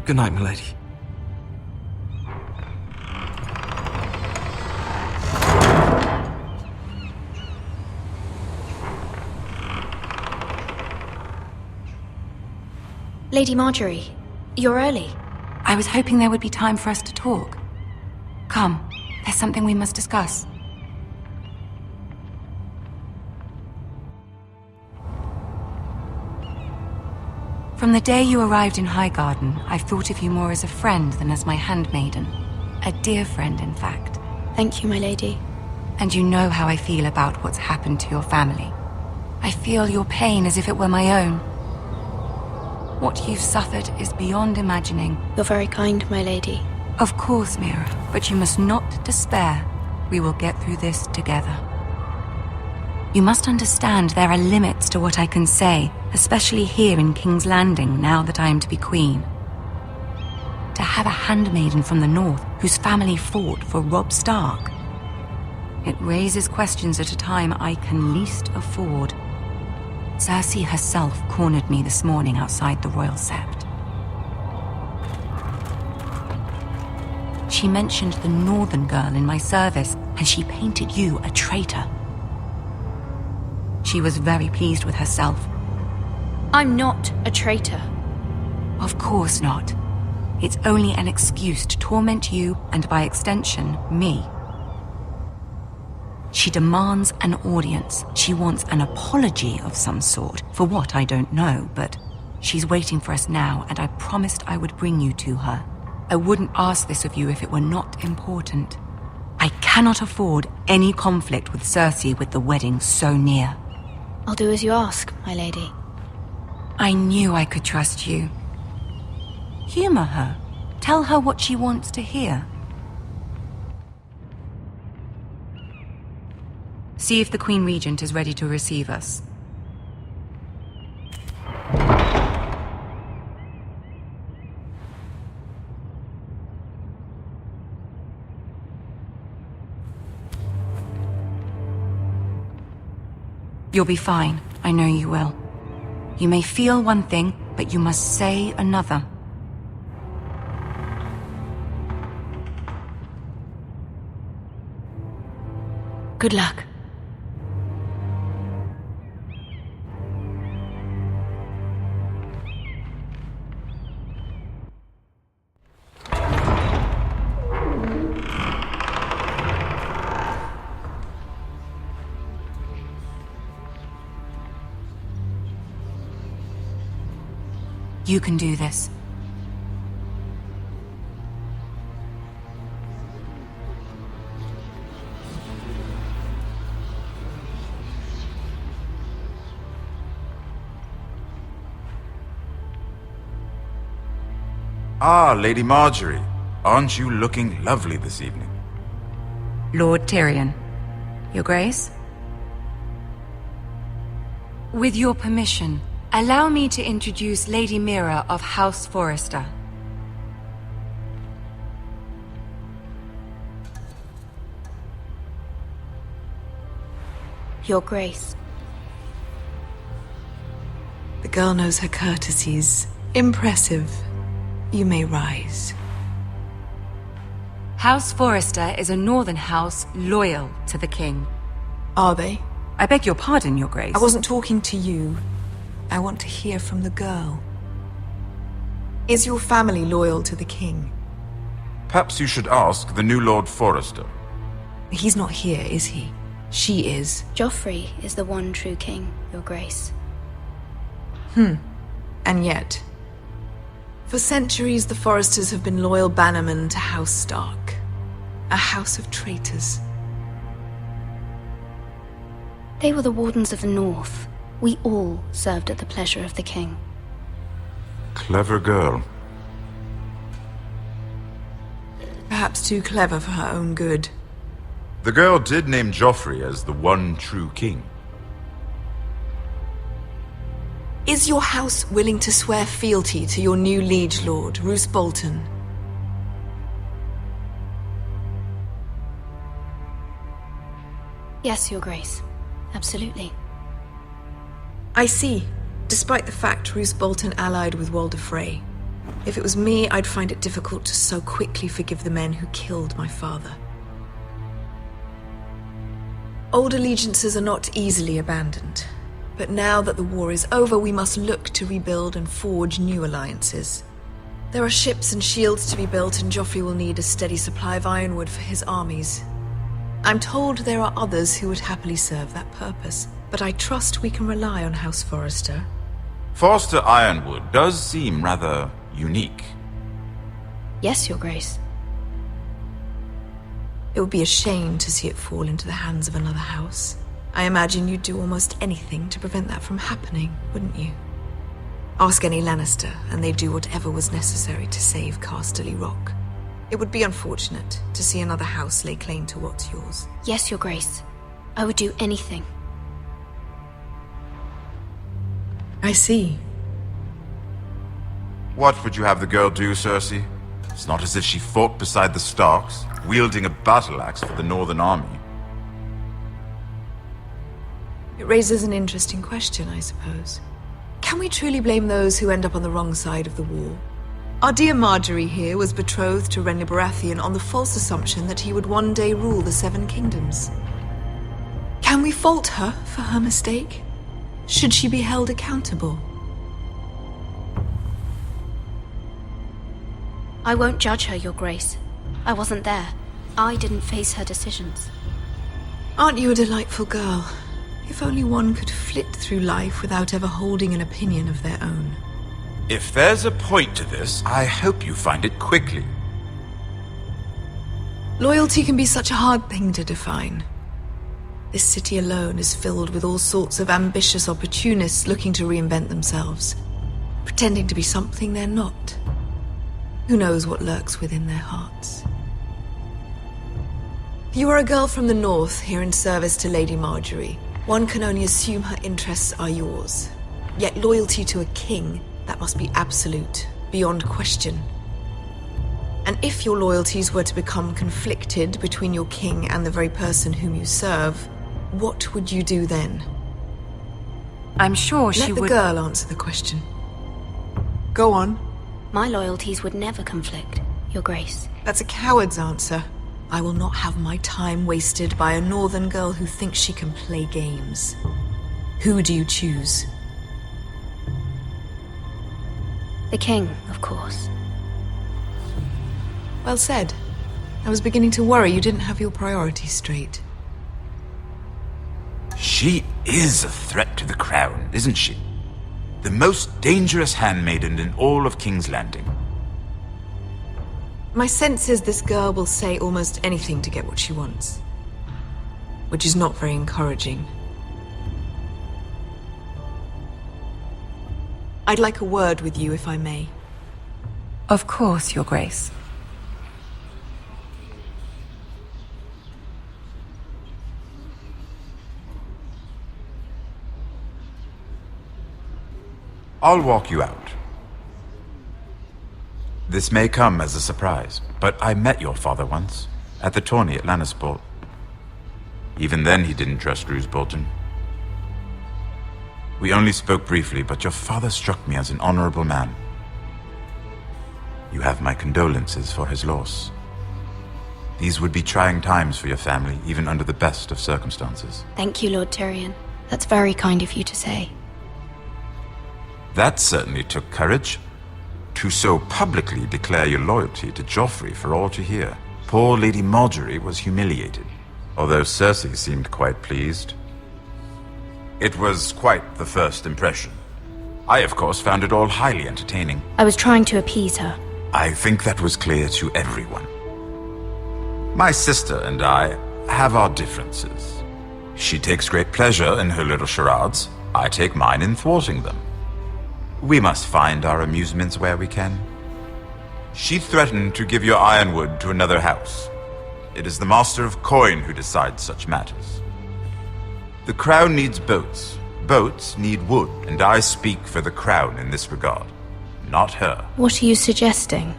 Good night, milady. Lady Marjorie, you're early. I was hoping there would be time for us to talk. Come, there's something we must discuss. From the day you arrived in Highgarden, I've thought of you more as a friend than as my handmaiden. A dear friend, in fact. Thank you, my lady. And you know how I feel about what's happened to your family. I feel your pain as if it were my own. What you've suffered is beyond imagining. You're very kind, my lady. Of course, Mira, but you must not despair. We will get through this together. You must understand there are limits to what I can say, especially here in King's Landing, now that I am to be queen. To have a handmaiden from the north whose family fought for Robb Stark. It raises questions at a time I can least afford. Cersei herself cornered me this morning outside the Royal Sept. She mentioned the northern girl in my service, and she painted you a traitor. She was very pleased with herself. I'm not a traitor. Of course not. It's only an excuse to torment you, and by extension, me. She demands an audience. She wants an apology of some sort, for what I don't know, but she's waiting for us now, and I promised I would bring you to her. I wouldn't ask this of you if it were not important. I cannot afford any conflict with Cersei with the wedding so near. I'll do as you ask, my lady. I knew I could trust you. Humor her. Tell her what she wants to hear. See if the Queen Regent is ready to receive us. You'll be fine. I know you will. You may feel one thing, but you must say another. Good luck. You can do this. Ah, Lady Marjorie. Aren't you looking lovely this evening? Lord Tyrion. Your Grace? With your permission, allow me to introduce Lady Mira of House Forrester. Your Grace. The girl knows her courtesies. Impressive. You may rise. House Forrester is a northern house loyal to the king. Are they? I beg your pardon, Your Grace. I wasn't talking to you. I want to hear from the girl. Is your family loyal to the king? Perhaps you should ask the new Lord Forrester. He's not here, is he? She is. Joffrey is the one true king, Your Grace. And yet, for centuries the Forresters have been loyal bannermen to House Stark. A house of traitors. They were the Wardens of the North. We all served at the pleasure of the king. Clever girl. Perhaps too clever for her own good. The girl did name Joffrey as the one true king. Is your house willing to swear fealty to your new liege lord, Roose Bolton? Yes, Your Grace. Absolutely. I see. Despite the fact Roose Bolton allied with Walder Frey. If it was me, I'd find it difficult to so quickly forgive the men who killed my father. Old allegiances are not easily abandoned. But now that the war is over, we must look to rebuild and forge new alliances. There are ships and shields to be built, and Joffrey will need a steady supply of ironwood for his armies. I'm told there are others who would happily serve that purpose, but I trust we can rely on House Forrester. Forrester Ironwood does seem rather unique. Yes, Your Grace. It would be a shame to see it fall into the hands of another house. I imagine you'd do almost anything to prevent that from happening, wouldn't you? Ask any Lannister, and they'd do whatever was necessary to save Casterly Rock. It would be unfortunate to see another house lay claim to what's yours. Yes, Your Grace. I would do anything. I see. What would you have the girl do, Cersei? It's not as if she fought beside the Starks, wielding a battle axe for the Northern Army. It raises an interesting question, I suppose. Can we truly blame those who end up on the wrong side of the war? Our dear Marjorie here was betrothed to Renly Baratheon on the false assumption that he would one day rule the Seven Kingdoms. Can we fault her for her mistake? Should she be held accountable? I won't judge her, Your Grace. I wasn't there. I didn't face her decisions. Aren't you a delightful girl? If only one could flit through life without ever holding an opinion of their own. If there's a point to this, I hope you find it quickly. Loyalty can be such a hard thing to define. This city alone is filled with all sorts of ambitious opportunists looking to reinvent themselves, pretending to be something they're not. Who knows what lurks within their hearts? You are a girl from the north, here in service to Lady Marjorie. One can only assume her interests are yours. Yet loyalty to a king, that must be absolute, beyond question. And if your loyalties were to become conflicted between your king and the very person whom you serve, what would you do then? I'm sure she would... Let the girl answer the question. Go on. My loyalties would never conflict, Your Grace. That's a coward's answer. I will not have my time wasted by a northern girl who thinks she can play games. Who do you choose? The king, of course. Well said. I was beginning to worry you didn't have your priorities straight. She is a threat to the crown, isn't she? The most dangerous handmaiden in all of King's Landing. My sense is this girl will say almost anything to get what she wants. Which is not very encouraging. I'd like a word with you, if I may. Of course, Your Grace. I'll walk you out. This may come as a surprise, but I met your father once, at the tourney at Lannisport. Even then he didn't trust Roose Bolton. We only spoke briefly, but your father struck me as an honorable man. You have my condolences for his loss. These would be trying times for your family, even under the best of circumstances. Thank you, Lord Tyrion. That's very kind of you to say. That certainly took courage. To so publicly declare your loyalty to Joffrey for all to hear. Poor Lady Marjorie was humiliated, although Cersei seemed quite pleased. It was quite the first impression. I, of course, found it all highly entertaining. I was trying to appease her. I think that was clear to everyone. My sister and I have our differences. She takes great pleasure in her little charades. I take mine in thwarting them. We must find our amusements where we can. She threatened to give your ironwood to another house. It is the Master of Coin who decides such matters. The crown needs boats. Boats need wood, and I speak for the crown in this regard, not her. What are you suggesting?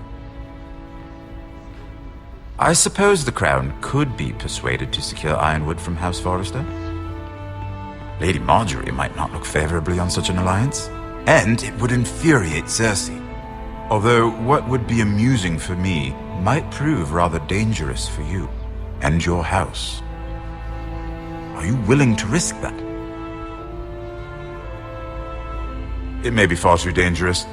I suppose the crown could be persuaded to secure ironwood from House Forrester. Lady Marjorie might not look favorably on such an alliance, and it would infuriate Cersei. Although what would be amusing for me might prove rather dangerous for you and your house. Are you willing to risk that? It may be far too dangerous.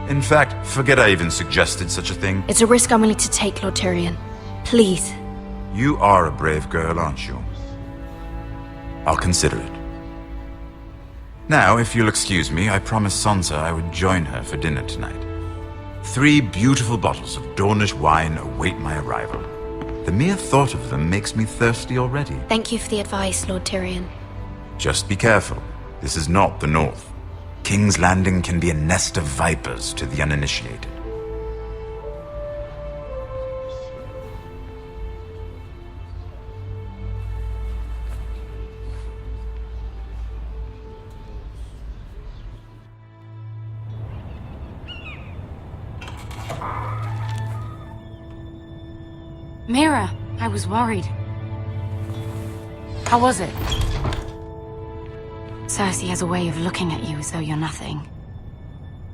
In fact, forget I even suggested such a thing. It's a risk I'm willing to take, Lord Tyrion. Please. You are a brave girl, aren't you? I'll consider it. Now, if you'll excuse me, I promised Sansa I would join her for dinner tonight. 3 beautiful bottles of Dornish wine await my arrival. The mere thought of them makes me thirsty already. Thank you for the advice, Lord Tyrion. Just be careful. This is not the North. King's Landing can be a nest of vipers to the uninitiated. Mira, I was worried. How was it? Cersei has a way of looking at you as though you're nothing.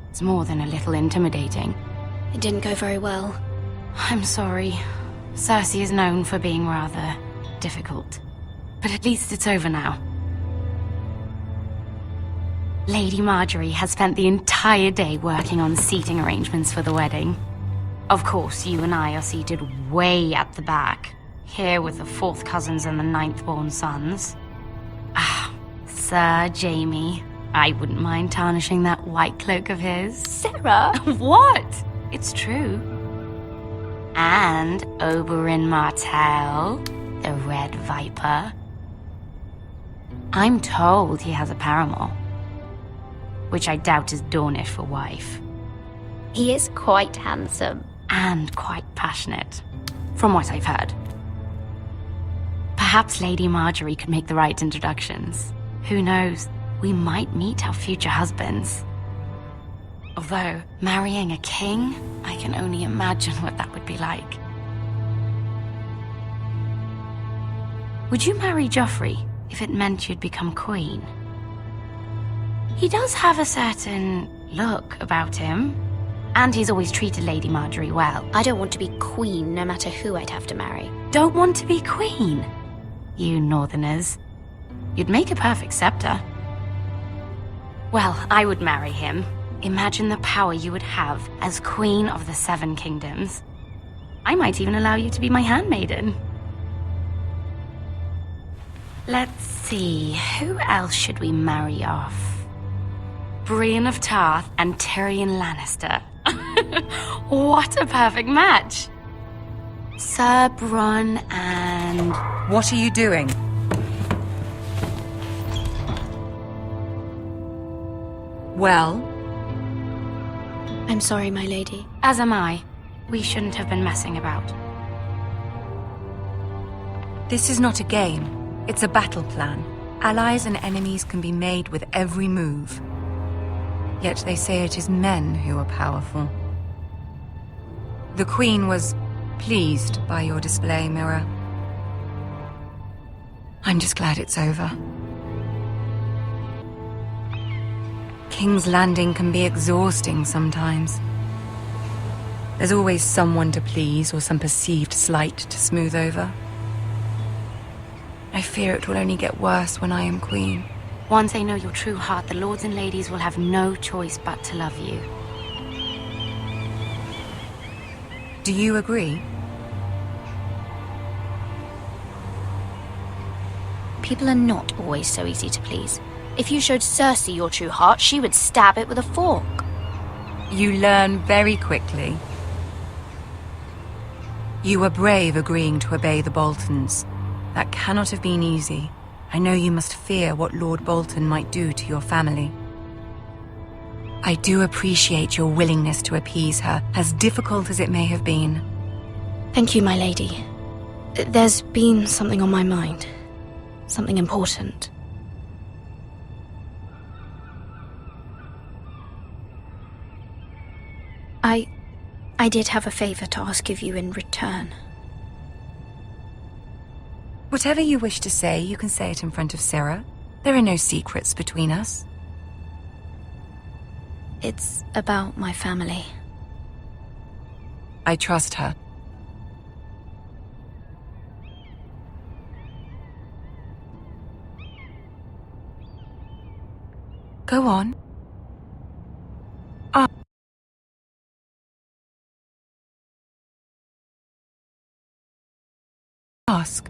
It's more than a little intimidating. It didn't go very well. I'm sorry. Cersei is known for being rather difficult. But at least it's over now. Lady Marjorie has spent the entire day working on seating arrangements for the wedding. Of course, you and I are seated way at the back, here with the 4th cousins and the 9th-born sons. Ah, Sir Jaime. I wouldn't mind tarnishing that white cloak of his. Sarah? What? It's true. And Oberyn Martell, the Red Viper. I'm told he has a paramour, which I doubt is Dornish for wife. He is quite handsome. And quite passionate, from what I've heard. Perhaps Lady Marjorie could make the right introductions. Who knows? We might meet our future husbands. Although, marrying a king, I can only imagine what that would be like. Would you marry Joffrey if it meant you'd become queen? He does have a certain look about him. And he's always treated Lady Marjorie well. I don't want to be queen, no matter who I'd have to marry. Don't want to be queen? You northerners. You'd make a perfect scepter. Well, I would marry him. Imagine the power you would have as Queen of the 7 Kingdoms. I might even allow you to be my handmaiden. Let's see, who else should we marry off? Brienne of Tarth and Tyrion Lannister. What a perfect match! Sir Bronn and... What are you doing? Well? I'm sorry, my lady. As am I. We shouldn't have been messing about. This is not a game. It's a battle plan. Allies and enemies can be made with every move. Yet they say it is men who are powerful. The Queen was pleased by your display, Mira. I'm just glad it's over. King's Landing can be exhausting sometimes. There's always someone to please or some perceived slight to smooth over. I fear it will only get worse when I am Queen. Once they know your true heart, the lords and ladies will have no choice but to love you. Do you agree? People are not always so easy to please. If you showed Cersei your true heart, she would stab it with a fork. You learn very quickly. You were brave agreeing to obey the Boltons. That cannot have been easy. I know you must fear what Lord Bolton might do to your family. I do appreciate your willingness to appease her, as difficult as it may have been. Thank you, my lady. There's been something on my mind. Something important. I did have a favor to ask of you in return. Whatever you wish to say, you can say it in front of Sarah. There are no secrets between us. It's about my family. I trust her. Go on. Ask.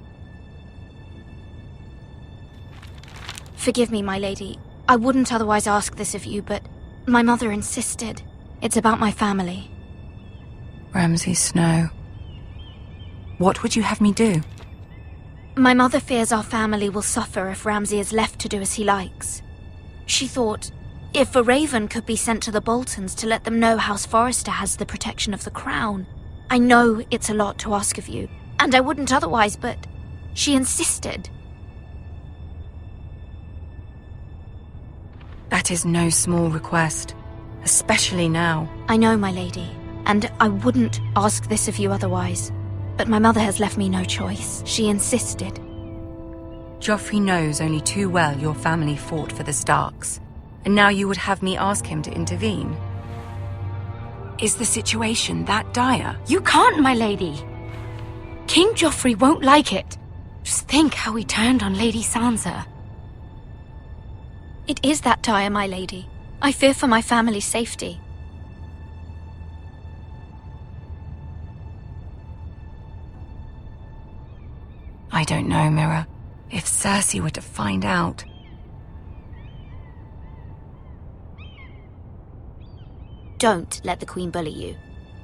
Forgive me, my lady. I wouldn't otherwise ask this of you, but my mother insisted. It's about my family. Ramsay Snow. What would you have me do? My mother fears our family will suffer if Ramsay is left to do as he likes. She thought, if a raven could be sent to the Boltons to let them know House Forrester has the protection of the crown. I know it's a lot to ask of you, and I wouldn't otherwise, but she insisted. That is no small request, especially now. I know, my lady, and I wouldn't ask this of you otherwise. But my mother has left me no choice. She insisted. Joffrey knows only too well your family fought for the Starks, and now you would have me ask him to intervene. Is the situation that dire? You can't, my lady. King Joffrey won't like it. Just think how he turned on Lady Sansa. It is that dire, my lady. I fear for my family's safety. I don't know, Mira. If Cersei were to find out... Don't let the Queen bully you.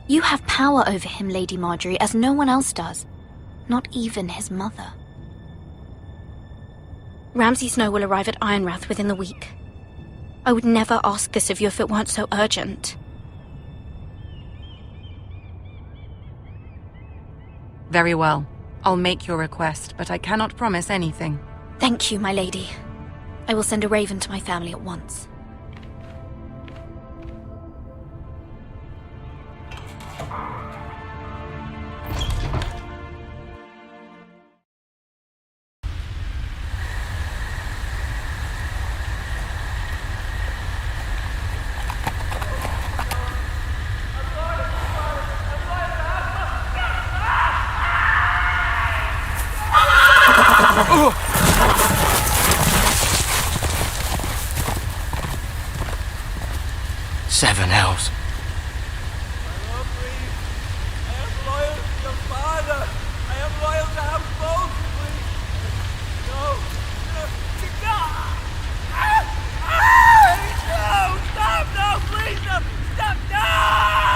You have power over him, Lady Marjorie, as no one else does. Not even his mother. Ramsay Snow will arrive at Ironrath within the week. I would never ask this of you if it weren't so urgent. Very well. I'll make your request, but I cannot promise anything. Thank you, my lady. I will send a raven to my family at once. Seven hells.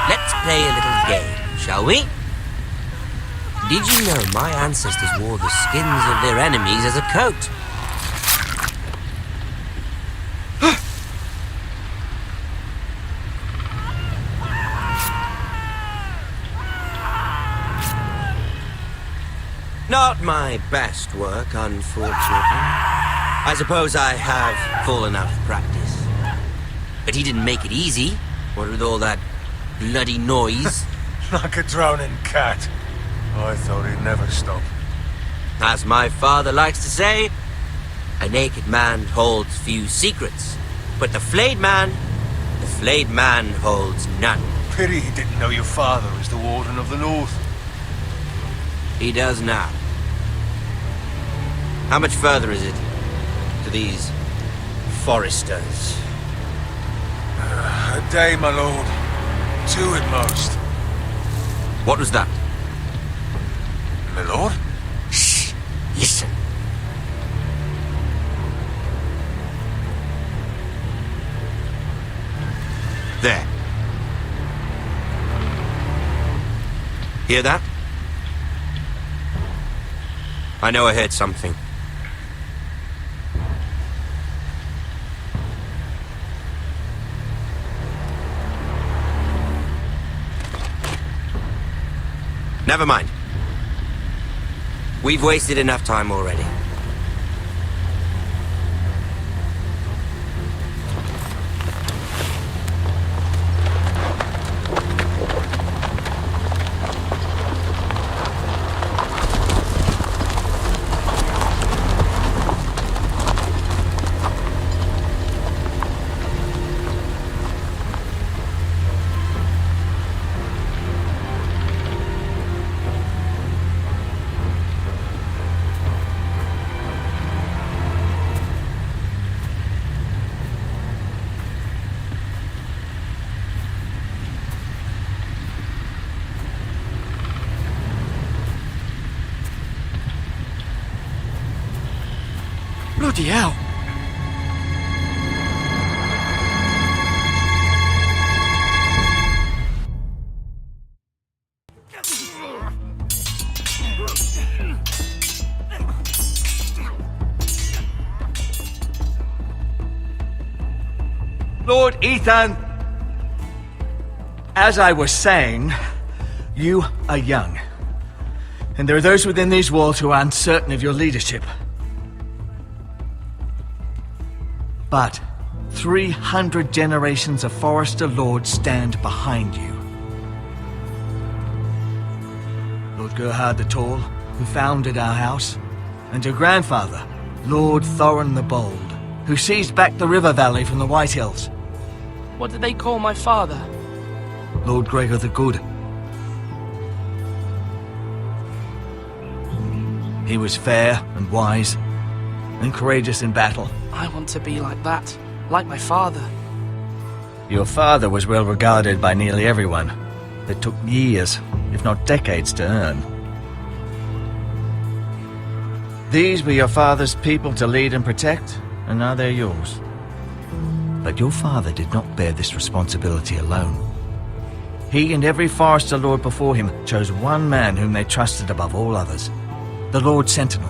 Let's play a little game, shall we? Did you know my ancestors wore the skins of their enemies as a coat? Not my best work, unfortunately. I suppose I have fallen out of practice. But he didn't make it easy, what with all that bloody noise. Like a drowning cat. I thought he'd never stop. As my father likes to say, a naked man holds few secrets, but the flayed man holds none. Pity he didn't know your father was the Warden of the North. He does now. How much further is it to these Forresters? A day, my lord. 2 at most. What was that? My lord? Shh! Listen. There. Hear that? I know I heard something. Never mind. We've wasted enough time already. Bloody hell. Lord Ethan! As I was saying, you are young. And there are those within these walls who are uncertain of your leadership. But 300 generations of Forester Lords stand behind you. Lord Gerhard the Tall, who founded our house, and your grandfather, Lord Thorin the Bold, who seized back the river valley from the White Hills. What did they call my father? Lord Gregor the Good. He was fair and wise, and courageous in battle. I want to be like that, like my father. Your father was well regarded by nearly everyone. It took years, if not decades, to earn. These were your father's people to lead and protect, and now they're yours. But your father did not bear this responsibility alone. He and every Forester Lord before him chose one man whom they trusted above all others, the Lord Sentinel.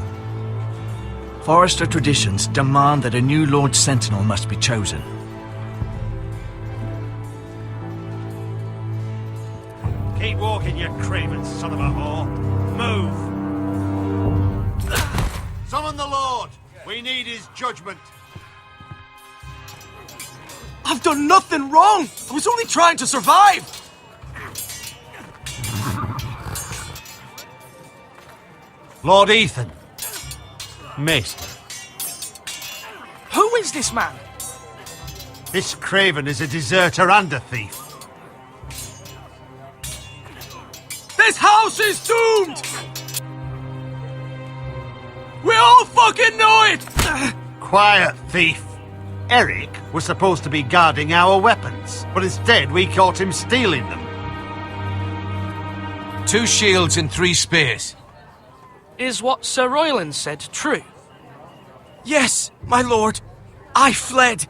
Forester traditions demand that a new Lord Sentinel must be chosen. Keep walking, you craven son of a whore. Move! Summon the Lord! We need his judgment. I've done nothing wrong! I was only trying to survive! Lord Ethan. Maester. Who is this man? This craven is a deserter and a thief. This house is doomed! We all fucking know it! Quiet, thief. Eric was supposed to be guarding our weapons, but instead we caught him stealing them. 2 shields and 3 spears. Is what Sir Royland said true? Yes, my lord. I fled.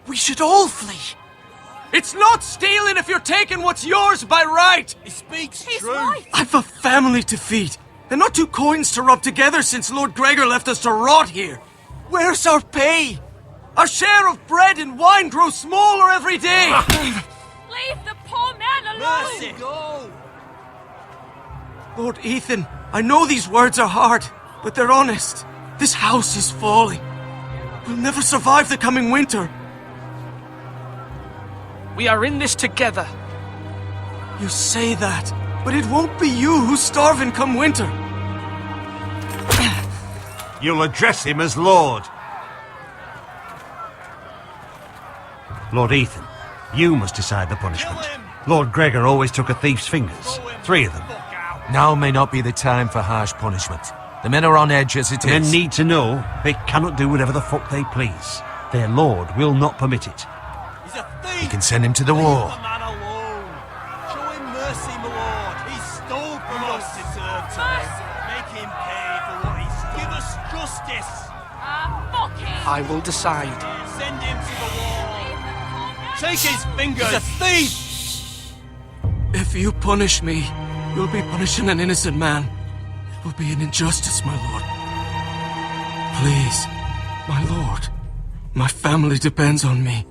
We should all flee. It's not stealing if you're taking what's yours by right. He speaks true. Right. I've a family to feed, and not 2 coins to rub together since Lord Gregor left us to rot here. Where's our pay? Our share of bread and wine grows smaller every day. Leave the poor man alone! Mercy, go! Lord Ethan, I know these words are hard, but they're honest. This house is falling. We'll never survive the coming winter. We are in this together. You say that, but it won't be you who's starving come winter. You'll address him as Lord. Lord Ethan, you must decide the punishment. Lord Gregor always took a thief's fingers. 3 of them. Now may not be the time for harsh punishment. The men are on edge as it The men is. need to know they cannot do whatever the fuck they please. Their lord will not permit it. He's a thief! You can send him to the war. Leave the man alone. Show him mercy, my lord. He stole from us. Deserve to make him pay for what he's stolen. Give us justice. Fuck him! I will decide. Send him to the wall. Take his fingers. He's a thief. If you punish me, you'll be punishing an innocent man. It will be an injustice, my lord. Please, my lord. My family depends on me.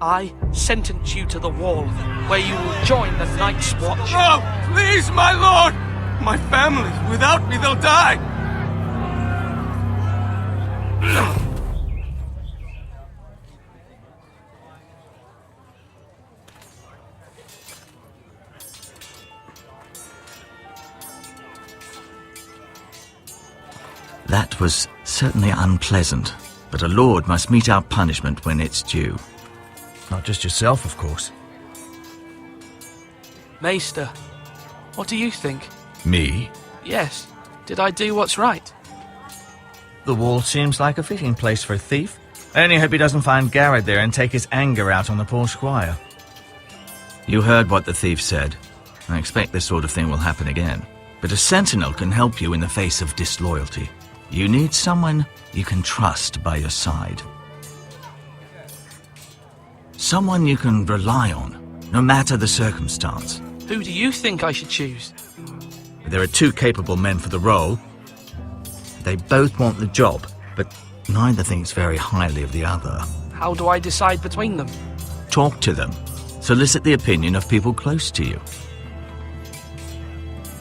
I sentence you to the wall, where you will join the Night's Watch. No! Please, my lord! My family, without me, they'll die! That was certainly unpleasant, but a lord must mete out punishment when it's due. Not just yourself, of course. Maester, what do you think? Me? Yes. Did I do what's right? The wall seems like a fitting place for a thief. I only hope he doesn't find Garrett there and take his anger out on the poor squire. You heard what the thief said. I expect this sort of thing will happen again. But a sentinel can help you in the face of disloyalty. You need someone you can trust by your side. Someone you can rely on, no matter the circumstance. Who do you think I should choose? There are two capable men for the role. They both want the job, but neither thinks very highly of the other. How do I decide between them? Talk to them. Solicit the opinion of people close to you.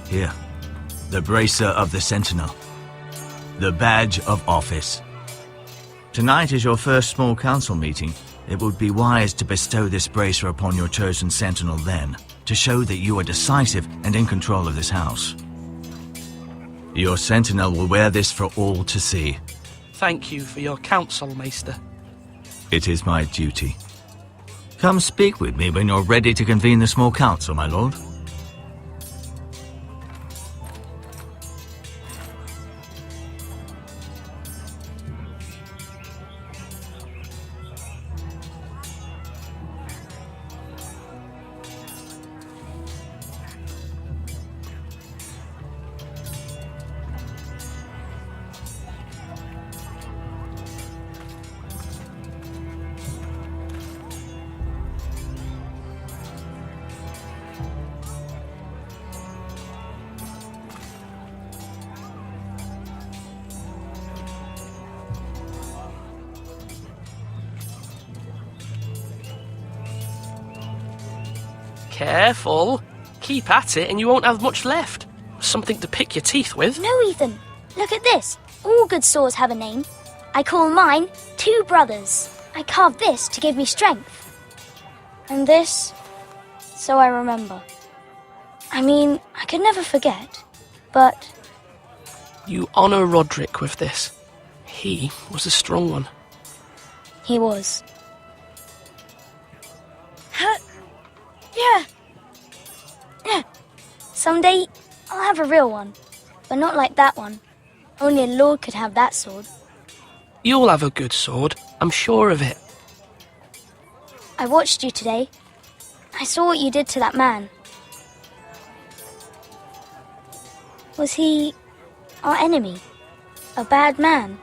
Here, the bracer of the Sentinel. The badge of office. Tonight is your first small council meeting. It would be wise to bestow this bracer upon your chosen Sentinel then, to show that you are decisive and in control of this house. Your Sentinel will wear this for all to see. Thank you for your counsel, Maester. It is my duty. Come speak with me when you're ready to convene the small council, my lord. Careful. Keep at it and you won't have much left. Something to pick your teeth with. No, Ethan. Look at this. All good swords have a name. I call mine Two Brothers. I carved this to give me strength. And this, so I remember. I mean, I could never forget, but... You honour Roderick with this. He was a strong one. He was. Yeah. Someday, I'll have a real one. But not like that one. Only a lord could have that sword. You'll have a good sword. I'm sure of it. I watched you today. I saw what you did to that man. Was he our enemy? A bad man?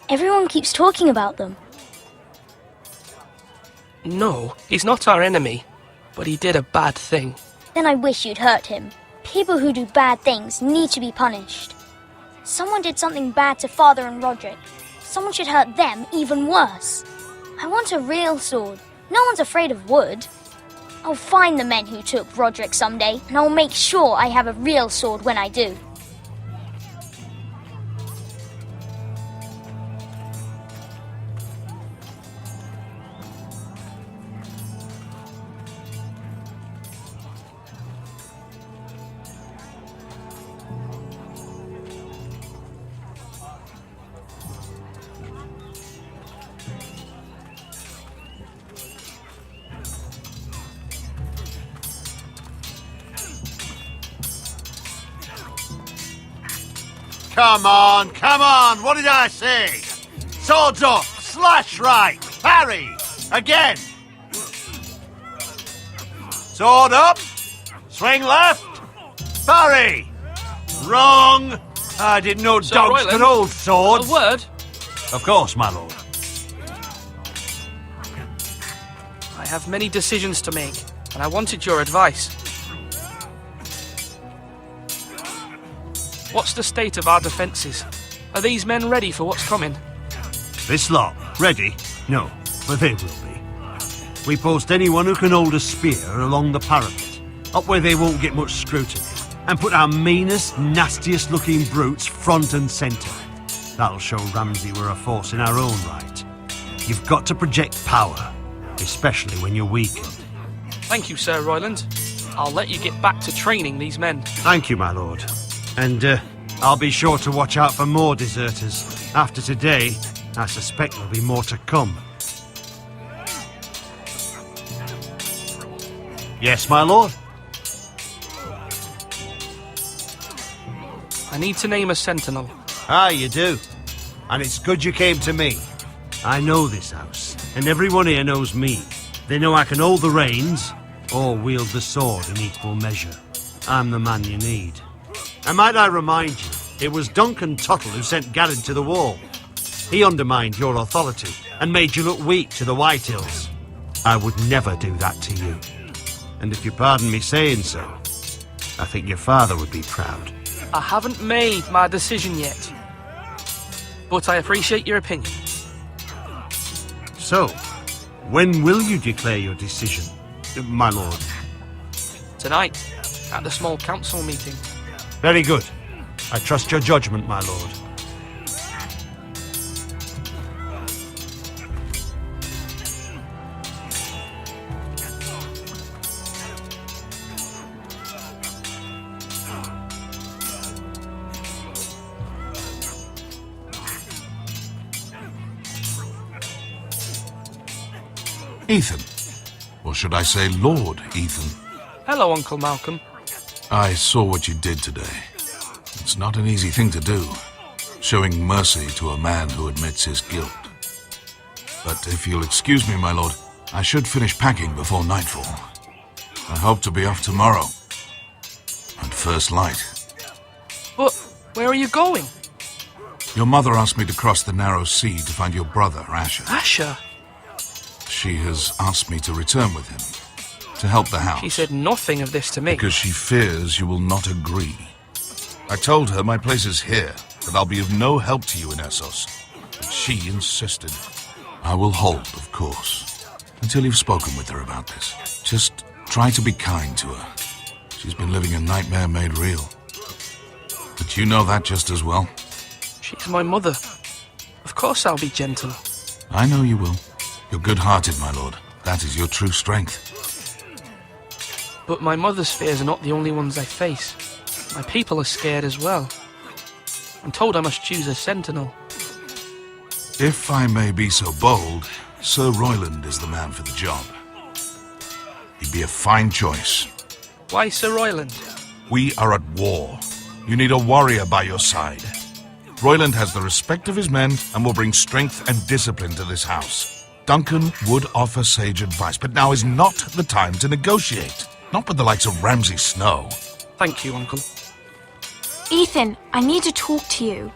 Everyone keeps talking about them. No, he's not our enemy. But he did a bad thing. Then I wish you'd hurt him. People who do bad things need to be punished. Someone did something bad to Father and Roderick. Someone should hurt them even worse. I want a real sword. No one's afraid of wood. I'll find the men who took Roderick someday, and I'll make sure I have a real sword when I do. Come on, what did I say? Swords up, slash right, parry, again. Sword up, swing left, parry. Wrong. I didn't know Sir dogs Royland, could hold swords. A word? Of course, my lord. I have many decisions to make, and I wanted your advice. What's the state of our defences? Are these men ready for what's coming? This lot, ready? No, but they will be. We post anyone who can hold a spear along the parapet, up where they won't get much scrutiny, and put our meanest, nastiest looking brutes front and centre. That'll show Ramsay we're a force in our own right. You've got to project power, especially when you're weakened. Thank you, Sir Royland. I'll let you get back to training these men. Thank you, my lord. And I'll be sure to watch out for more deserters. After today, I suspect there'll be more to come. Yes, my lord? I need to name a sentinel. Ah, you do. And it's good you came to me. I know this house, and everyone here knows me. They know I can hold the reins, or wield the sword in equal measure. I'm the man you need. And might I remind you, It was Duncan Tuttle who sent Garrett to the wall. He undermined your authority and made you look weak to the Whitehills. I would never do that to you. And if you pardon me saying so, I think your father would be proud. I haven't made my decision yet. But I appreciate your opinion. So, when will you declare your decision, my lord? Tonight, at the small council meeting. Very good. I trust your judgment, my lord. Ethan. Or should I say Lord Ethan? Hello, Uncle Malcolm. I saw what you did today. It's not an easy thing to do, showing mercy to a man who admits his guilt. But if you'll excuse me, my lord, I should finish packing before nightfall. I hope to be off tomorrow. At first light. But where are you going? Your mother asked me to cross the narrow sea to find your brother, Asher. Asher? She has asked me to return with him, to help the house. She said nothing of this to me. Because she fears you will not agree. I told her my place is here, that I'll be of no help to you in Essos. But she insisted. I will hold, of course, until you've spoken with her about this. Just try to be kind to her. She's been living a nightmare made real. But you know that just as well. She's my mother. Of course I'll be gentle. I know you will. You're good-hearted, my lord. That is your true strength. But my mother's fears are not the only ones I face. My people are scared as well. I'm told I must choose a sentinel. If I may be so bold, Sir Royland is the man for the job. He'd be a fine choice. Why Sir Royland? We are at war. You need a warrior by your side. Royland has the respect of his men and will bring strength and discipline to this house. Duncan would offer sage advice, but now is not the time to negotiate. Not with the likes of Ramsay Snow. Thank you, Uncle. Ethan, I need to talk to you.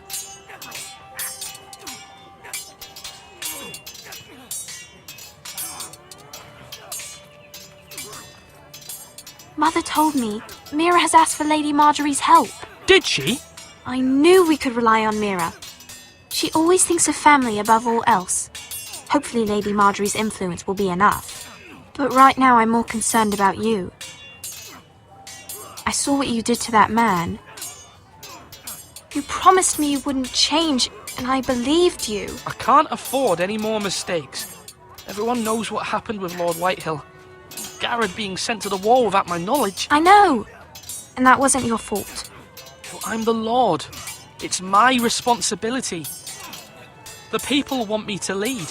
Mother told me Mira has asked for Lady Marjorie's help. Did she? I knew we could rely on Mira. She always thinks of family above all else. Hopefully Lady Marjorie's influence will be enough. But right now I'm more concerned about you. I saw what you did to that man. You promised me you wouldn't change, and I believed you. I can't afford any more mistakes. Everyone knows what happened with Lord Whitehill. Garrett being sent to the wall without my knowledge. I know. And that wasn't your fault. But I'm the Lord. It's my responsibility. The people want me to lead.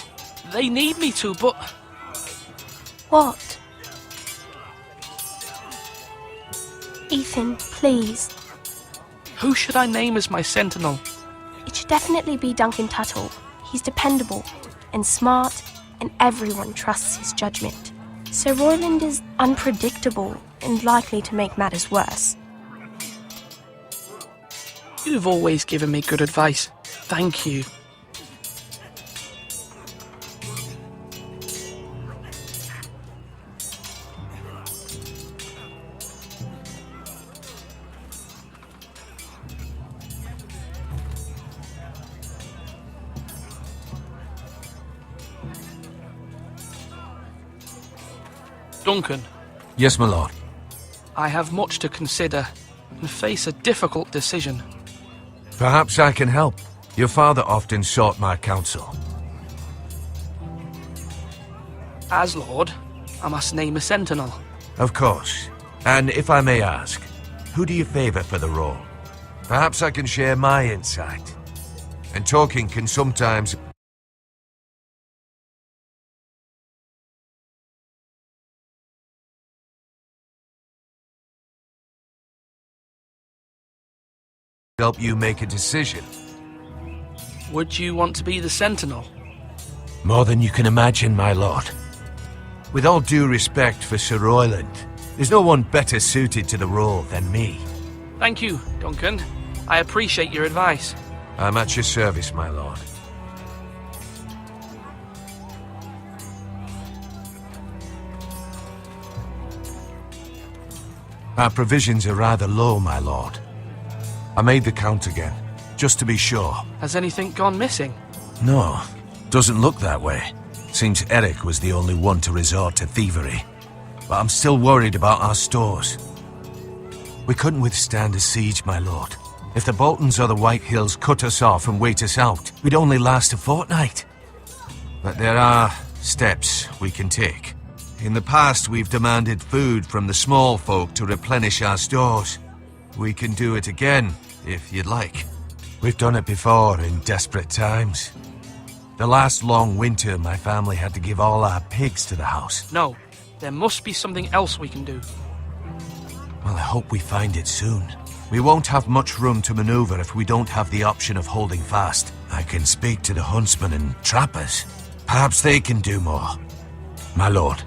They need me to, but... What? Ethan, please. Who should I name as my sentinel? It should definitely be Duncan Tuttle. He's dependable and smart, and everyone trusts his judgment. Sir Royland is unpredictable and likely to make matters worse. You've always given me good advice. Thank you. Duncan. Yes, my lord. I have much to consider and face a difficult decision. Perhaps I can help. Your father often sought my counsel. As Lord, I must name a sentinel. Of course. And if I may ask, who do you favour for the role? Perhaps I can share my insight. And talking can sometimes... help you make a decision. Would you want to be the sentinel? More than you can imagine, my lord. With all due respect for Sir Royland, there's no one better suited to the role than me. Thank you, Duncan. I appreciate your advice. I'm at your service, my lord. Our provisions are rather low, my lord. I made the count again, just to be sure. Has anything gone missing? No, doesn't look that way. Seems Eric was the only one to resort to thievery. But I'm still worried about our stores. We couldn't withstand a siege, my lord. If the Boltons or the White Hills cut us off and wait us out, we'd only last a fortnight. But there are steps we can take. In the past, we've demanded food from the small folk to replenish our stores. We can do it again, if you'd like. We've done it before in desperate times. The last long winter, my family had to give all our pigs to the house. No, there must be something else we can do. Well, I hope we find it soon. We won't have much room to maneuver if we don't have the option of holding fast. I can speak to the huntsmen and trappers. Perhaps they can do more. My lord.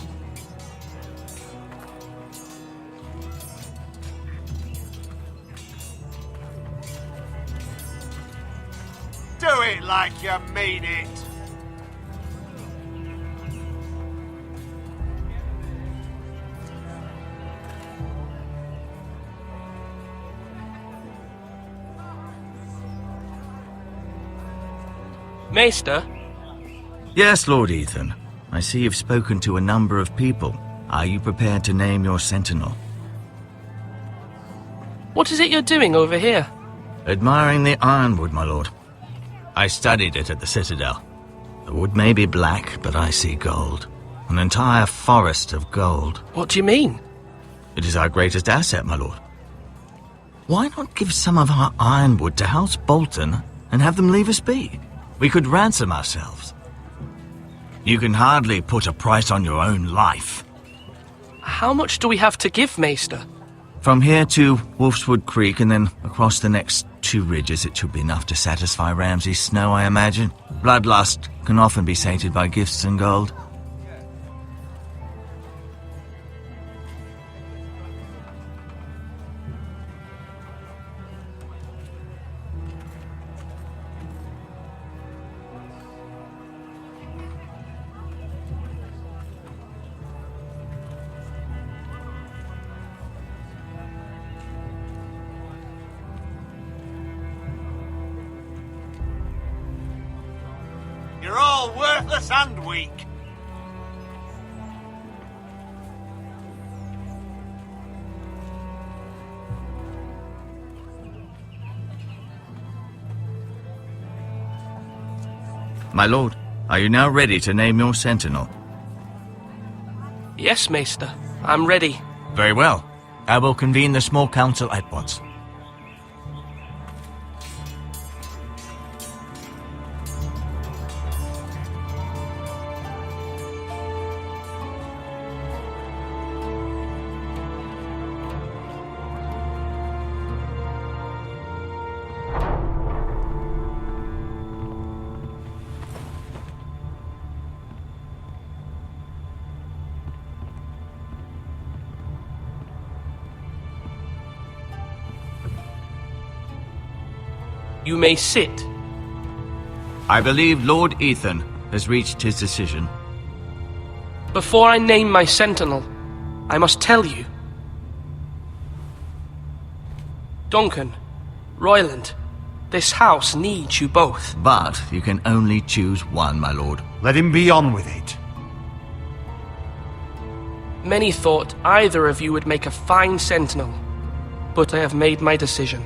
Do it like you mean it. Maester? Yes, Lord Ethan. I see you've spoken to a number of people. Are you prepared to name your sentinel? What is it you're doing over here? Admiring the ironwood, my lord. I studied it at the Citadel. The wood may be black, but I see gold. An entire forest of gold. What do you mean? It is our greatest asset, my lord. Why not give some of our ironwood to House Bolton and have them leave us be? We could ransom ourselves. You can hardly put a price on your own life. How much do we have to give, Maester? From here to Wolfswood Creek and then across the next 2 ridges, it should be enough to satisfy Ramsay Snow, I imagine. Bloodlust can often be sated by gifts and gold. You're all worthless and weak. My lord, are you now ready to name your sentinel? Yes, Maester. I'm ready. Very well. I will convene the small council at once. You may sit. I believe Lord Ethan has reached his decision. Before I name my sentinel, I must tell you. Duncan, Royland, this house needs you both. But you can only choose one, my lord. Let him be on with it. Many thought either of you would make a fine sentinel, but I have made my decision.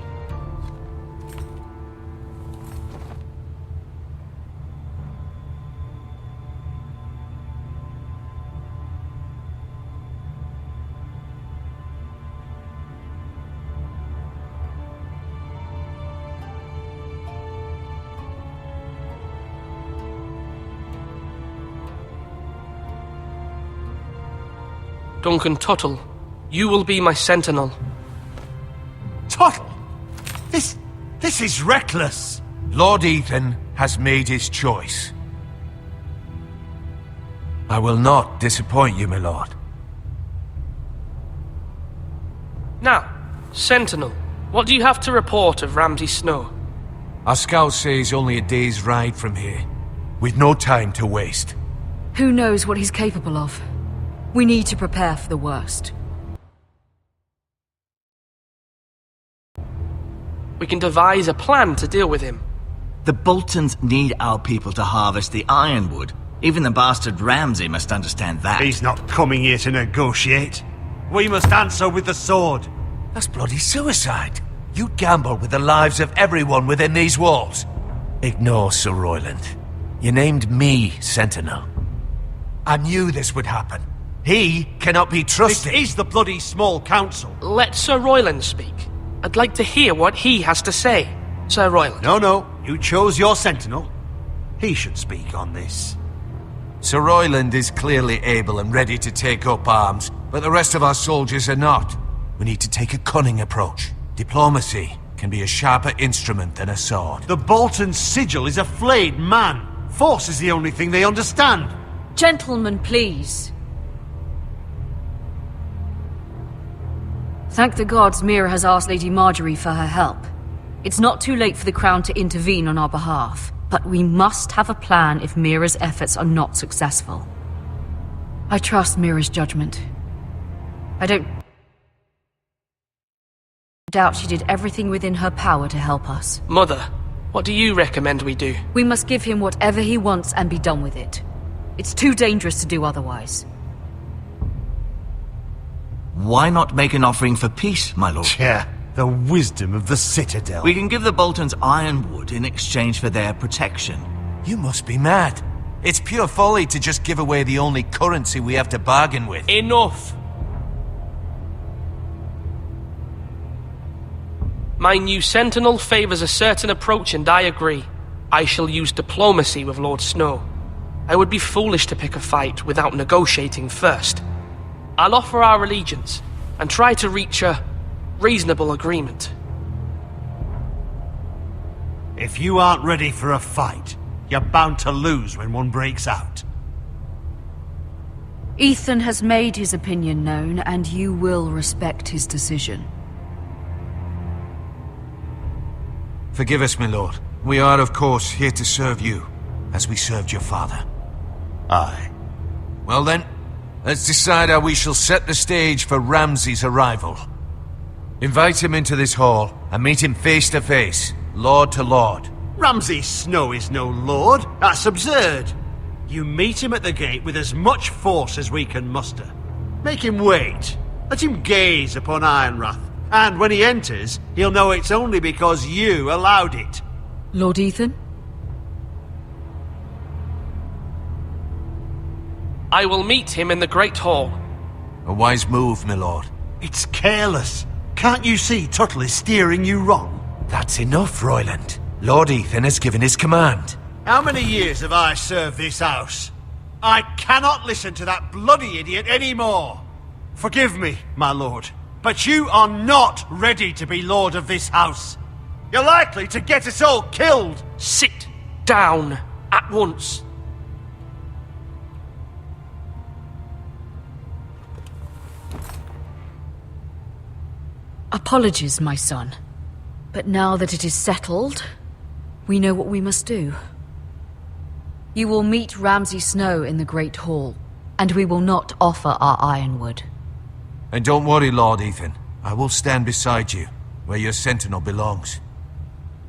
Duncan Tuttle, you will be my sentinel. Tuttle! This is reckless. Lord Ethan has made his choice. I will not disappoint you, my lord. Now, sentinel, what do you have to report of Ramsay Snow? Our scouts say he's only a day's ride from here. We've no time to waste. Who knows what he's capable of? We need to prepare for the worst. We can devise a plan to deal with him. The Boltons need our people to harvest the ironwood. Even the bastard Ramsay must understand that. He's not coming here to negotiate. We must answer with the sword. That's bloody suicide. You gamble with the lives of everyone within these walls. Ignore Sir Royland. You named me Sentinel. I knew this would happen. He cannot be trusted. This is the bloody small council. Let Sir Royland speak. I'd like to hear what he has to say. Sir Royland. No. You chose your Sentinel. He should speak on this. Sir Royland is clearly able and ready to take up arms, but the rest of our soldiers are not. We need to take a cunning approach. Diplomacy can be a sharper instrument than a sword. The Bolton sigil is a flayed man. Force is the only thing they understand. Gentlemen, please. Thank the gods Mira has asked Lady Marjorie for her help. It's not too late for the Crown to intervene on our behalf, but we must have a plan if Mira's efforts are not successful. I trust Mira's judgment. I don't doubt she did everything within her power to help us. Mother, what do you recommend we do? We must give him whatever he wants and be done with it. It's too dangerous to do otherwise. Why not make an offering for peace, my lord? Yeah, the wisdom of the Citadel. We can give the Boltons ironwood in exchange for their protection. You must be mad. It's pure folly to just give away the only currency we have to bargain with. Enough! My new Sentinel favors a certain approach, and I agree. I shall use diplomacy with Lord Snow. I would be foolish to pick a fight without negotiating first. I'll offer our allegiance, and try to reach a reasonable agreement. If you aren't ready for a fight, you're bound to lose when one breaks out. Ethan has made his opinion known, and you will respect his decision. Forgive us, my lord. We are, of course, here to serve you, as we served your father. Aye. Well then, let's decide how we shall set the stage for Ramsay's arrival. Invite him into this hall, and meet him face to face, lord to lord. Ramsay Snow is no lord. That's absurd. You meet him at the gate with as much force as we can muster. Make him wait. Let him gaze upon Ironrath. And when he enters, he'll know it's only because you allowed it. Lord Ethan? I will meet him in the Great Hall. A wise move, my lord. It's careless. Can't you see Tuttle is steering you wrong? That's enough, Royland. Lord Ethan has given his command. How many years have I served this house? I cannot listen to that bloody idiot anymore. Forgive me, my lord, but you are not ready to be lord of this house. You're likely to get us all killed. Sit down at once. Apologies, my son. But now that it is settled, we know what we must do. You will meet Ramsay Snow in the Great Hall, and we will not offer our ironwood. And don't worry, Lord Ethan. I will stand beside you, where your sentinel belongs.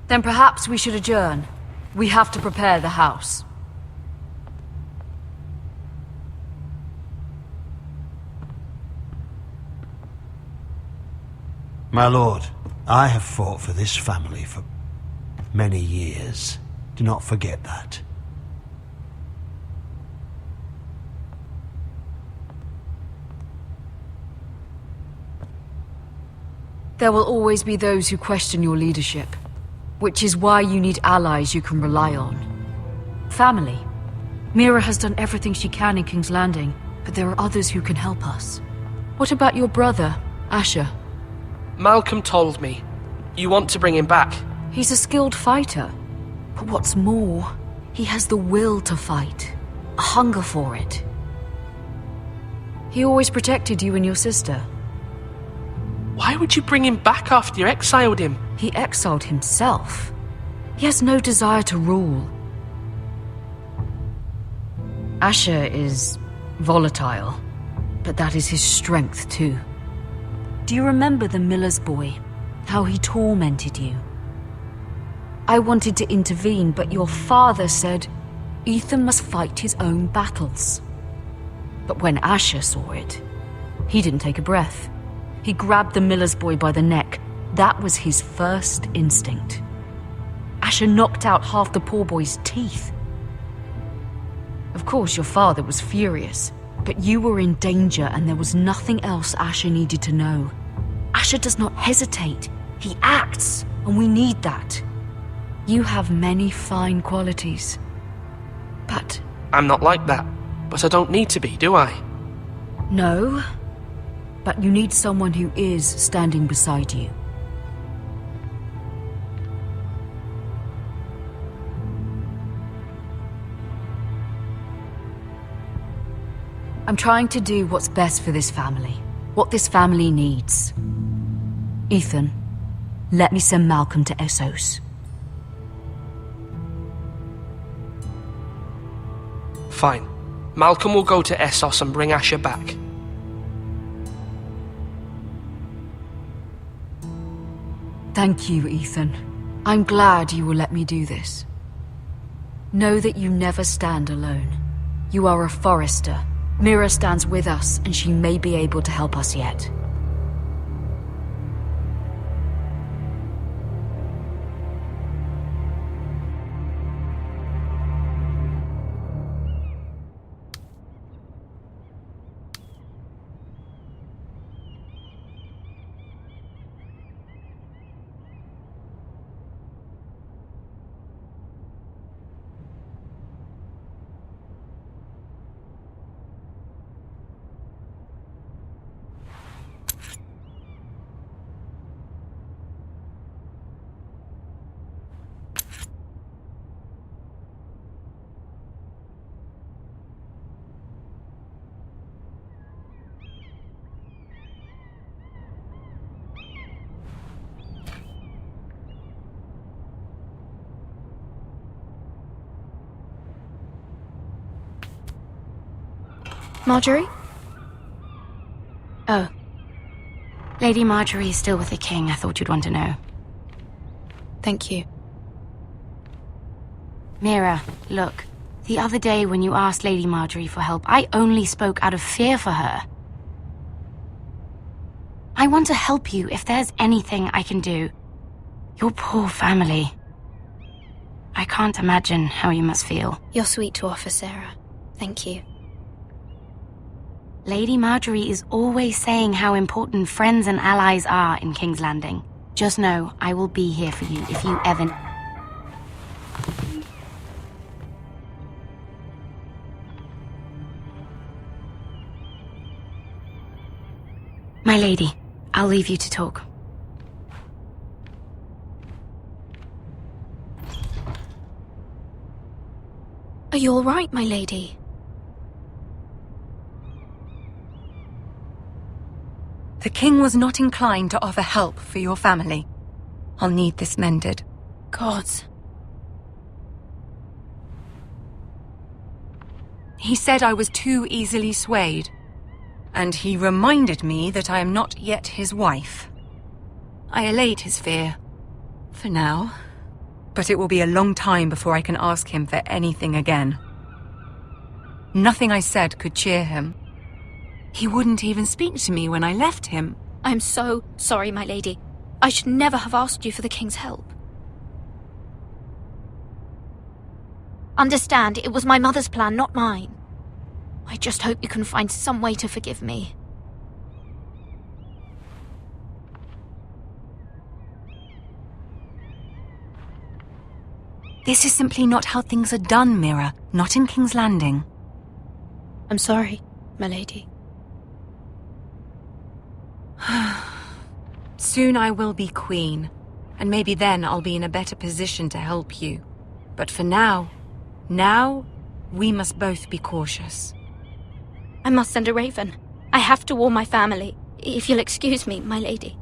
Then perhaps we should adjourn. We have to prepare the house. My lord, I have fought for this family for many years. Do not forget that. There will always be those who question your leadership, which is why you need allies you can rely on. Family. Mira has done everything she can in King's Landing, but there are others who can help us. What about your brother, Asher? Malcolm told me. You want to bring him back? He's a skilled fighter. But what's more, he has the will to fight. A hunger for it. He always protected you and your sister. Why would you bring him back after you exiled him? He exiled himself. He has no desire to rule. Asher is volatile, but that is his strength too. Do you remember the miller's boy? How he tormented you? I wanted to intervene, but your father said Ethan must fight his own battles. But when Asher saw it, he didn't take a breath. He grabbed the miller's boy by the neck. That was his first instinct. Asher knocked out half the poor boy's teeth. Of course, your father was furious, but you were in danger and there was nothing else Asher needed to know. Asher does not hesitate. He acts, and we need that. You have many fine qualities, but... I'm not like that, but I don't need to be, do I? No, but you need someone who is standing beside you. I'm trying to do what's best for this family, what this family needs. Ethan, let me send Malcolm to Essos. Fine. Malcolm will go to Essos and bring Asher back. Thank you, Ethan. I'm glad you will let me do this. Know that you never stand alone. You are a Forrester. Mira stands with us, and she may be able to help us yet. Marjorie? Oh. Lady Marjorie is still with the king. I thought you'd want to know. Thank you. Mira, look. The other day when you asked Lady Marjorie for help, I only spoke out of fear for her. I want to help you if there's anything I can do. Your poor family. I can't imagine how you must feel. You're sweet to offer, Sarah. Thank you. Lady Marjorie is always saying how important friends and allies are in King's Landing. Just know, I will be here for you if you ever... My lady, I'll leave you to talk. Are you all right, my lady? The king was not inclined to offer help for your family. I'll need this mended. Gods. He said I was too easily swayed. And he reminded me that I am not yet his wife. I allayed his fear. For now. But it will be a long time before I can ask him for anything again. Nothing I said could cheer him. He wouldn't even speak to me when I left him. I'm so sorry, my lady. I should never have asked you for the king's help. Understand, it was my mother's plan, not mine. I just hope you can find some way to forgive me. This is simply not how things are done, Mira. Not in King's Landing. I'm sorry, my lady. Soon I will be queen, and maybe then I'll be in a better position to help you. But for now, we must both be cautious. I must send a raven. I have to warn my family. If you'll excuse me, my lady.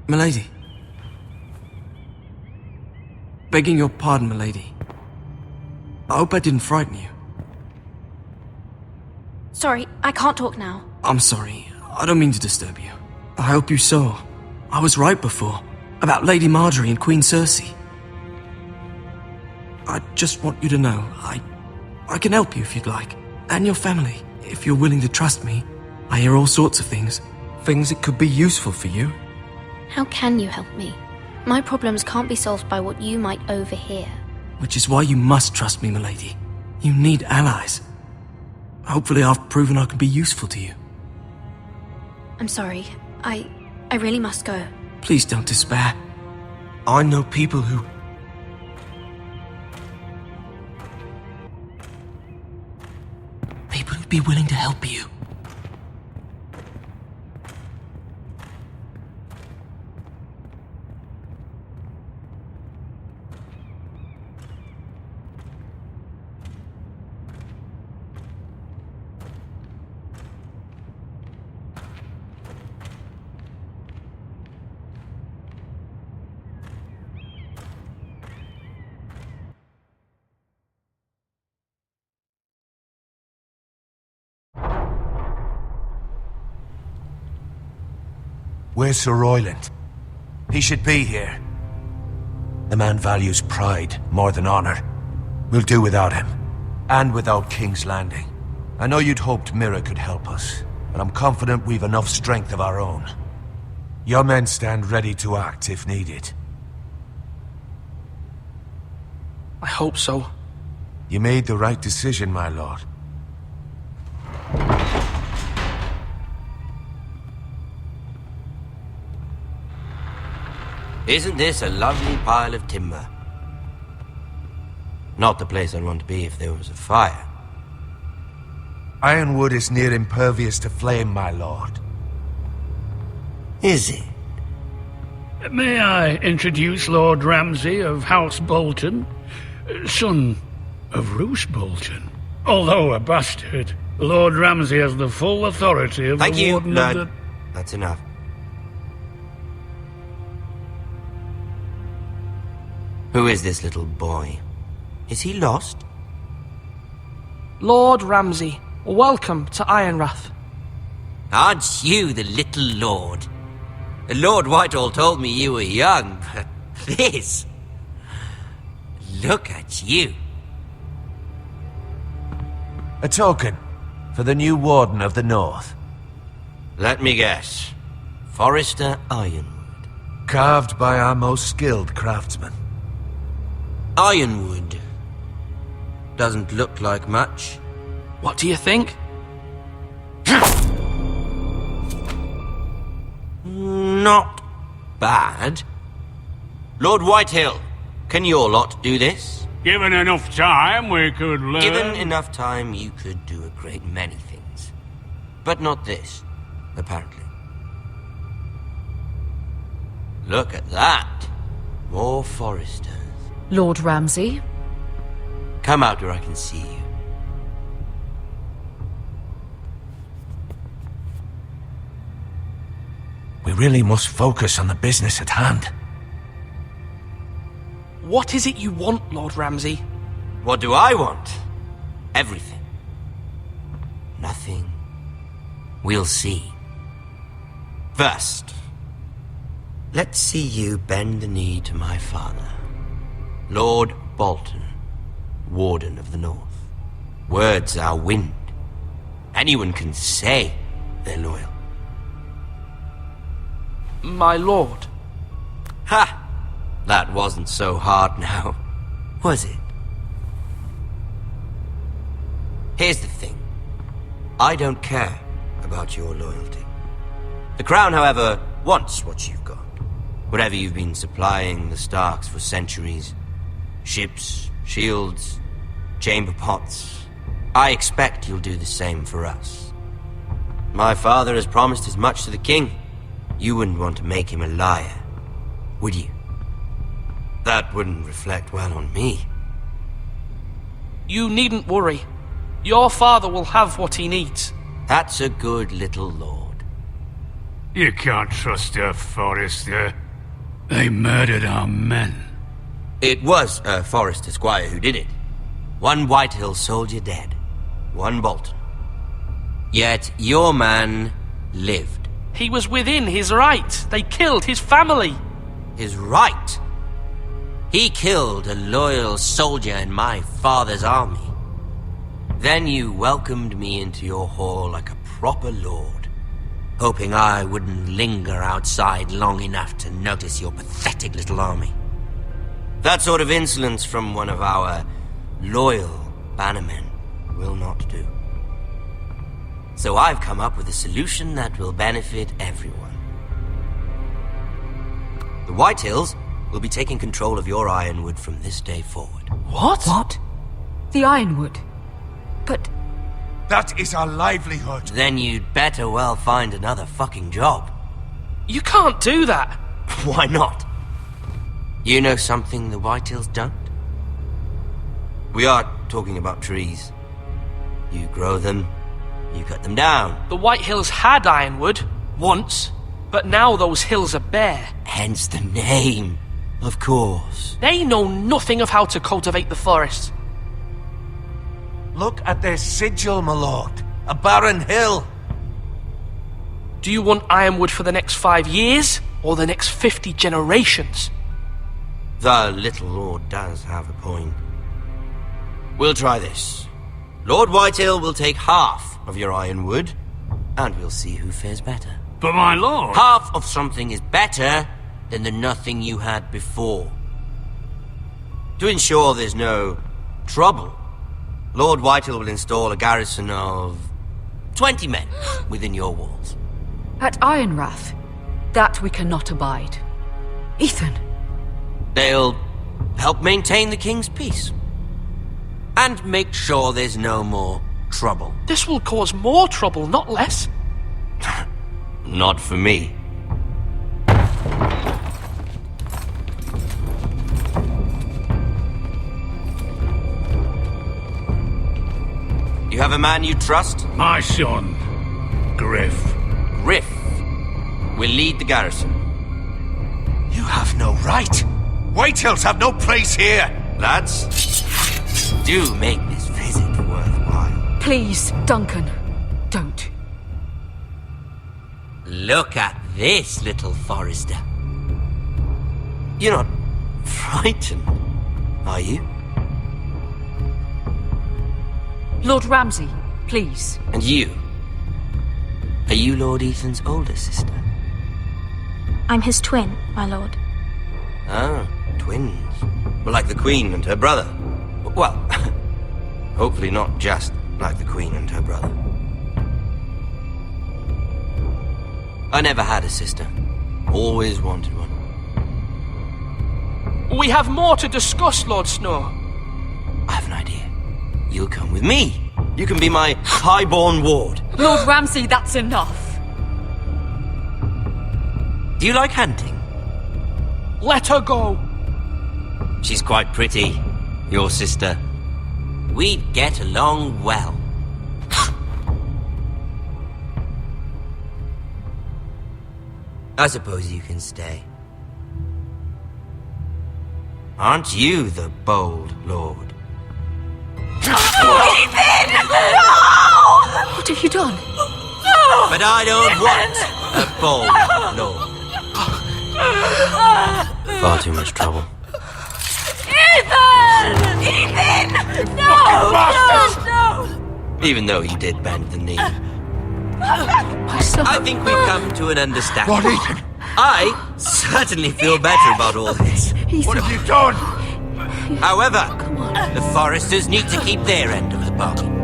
Milady. Begging your pardon, milady. I hope I didn't frighten you. Sorry, I can't talk now. I'm sorry. I don't mean to disturb you. I hope you saw. I was right before. About Lady Marjorie and Queen Cersei. I just want you to know, I can help you if you'd like. And your family, if you're willing to trust me. I hear all sorts of things. Things that could be useful for you. How can you help me? My problems can't be solved by what you might overhear. Which is why you must trust me, milady. You need allies. Hopefully I've proven I can be useful to you. I'm sorry. I really must go. Please don't despair. I know people who... People who'd be willing to help you. Where's Sir Royland? He should be here. The man values pride more than honor. We'll do without him. And without King's Landing. I know you'd hoped Mira could help us, but I'm confident we've enough strength of our own. Your men stand ready to act if needed. I hope so. You made the right decision, my lord. Isn't this a lovely pile of timber? Not the place I'd want to be if there was a fire. Ironwood is near impervious to flame, my lord. Is it? May I introduce Lord Ramsay of House Bolton, son of Roose Bolton. Although a bastard, Lord Ramsay has the full authority of Thank the you, Warden Lord. of the... That's enough. Who is this little boy? Is he lost? Lord Ramsay, welcome to Ironrath. Aren't you the little lord? Lord Whitehall told me you were young, but this... Look at you. A token for the new Warden of the North. Let me guess. Forrester Ironwood. Carved by our most skilled craftsmen. Ironwood. Doesn't look like much. What do you think? Not bad. Lord Whitehill, can your lot do this? Given enough time, we could learn... Given enough time, you could do a great many things. But not this, apparently. Look at that. More Forresters. Lord Ramsay? Come out where I can see you. We really must focus on the business at hand. What is it you want, Lord Ramsay? What do I want? Everything. Nothing. We'll see. First, let's see you bend the knee to my father, Lord Bolton, Warden of the North. Words are wind. Anyone can say they're loyal. My lord. Ha! That wasn't so hard now, was it? Here's the thing. I don't care about your loyalty. The Crown, however, wants what you've got. Whatever you've been supplying the Starks for centuries. Ships, shields, chamber pots. I expect you'll do the same for us. My father has promised as much to the king. You wouldn't want to make him a liar, would you? That wouldn't reflect well on me. You needn't worry. Your father will have what he needs. That's a good little lord. You can't trust her, Forrester. They murdered our men. It was a Forrester squire who did it. One Whitehill soldier dead. One Bolton. Yet your man lived. He was within his right. They killed his family. His right? He killed a loyal soldier in my father's army. Then you welcomed me into your hall like a proper lord, hoping I wouldn't linger outside long enough to notice your pathetic little army. That sort of insolence from one of our loyal bannermen will not do. So I've come up with a solution that will benefit everyone. The Whitehills will be taking control of your ironwood from this day forward. What? What? The Ironwood? But... That is our livelihood. Then you'd better well find another fucking job. You can't do that. Why not? You know something the Whitehills don't? We are talking about trees. You grow them, you cut them down. The Whitehills had ironwood, once, but now those hills are bare. Hence the name, of course. They know nothing of how to cultivate the forest. Look at their sigil, my lord. A barren hill. Do you want ironwood for the next 5 years, or the next 50 generations? The little lord does have a point. We'll try this. Lord Whitehill will take half of your ironwood, and we'll see who fares better. But my lord... Half of something is better than the nothing you had before. To ensure there's no trouble, Lord Whitehill will install a garrison of 20 men within your walls. At Ironrath? That we cannot abide. Ethan! They'll help maintain the king's peace. And make sure there's no more trouble. This will cause more trouble, not less. Not for me. You have a man you trust? My son, Griff. Griff will lead the garrison. You have no right. Whitehills have no place here. Lads, do make this visit worthwhile. Please, Duncan, don't. Look at this, little Forrester. You're not frightened, are you? Lord Ramsay, please. And you? Are you Lord Ethan's older sister? I'm his twin, my lord. Ah, twins. Well, like the Queen and her brother. Well, hopefully not just like the Queen and her brother. I never had a sister. Always wanted one. We have more to discuss, Lord Snow. I have an idea. You'll come with me. You can be my highborn ward. Lord Ramsay, that's enough. Do you like hunting? Let her go. She's quite pretty, your sister. We'd get along well. I suppose you can stay. Aren't you the bold lord? Ethan! No! What have you done? No! But I don't want a bold lord. Far too much trouble. Ethan! Ethan! No! No! Even though he did bend the knee. My son. I think we've come to an understanding. Lord Ethan! I certainly feel better about all this. What have you done? However, the Foresters need to keep their end of the bargain.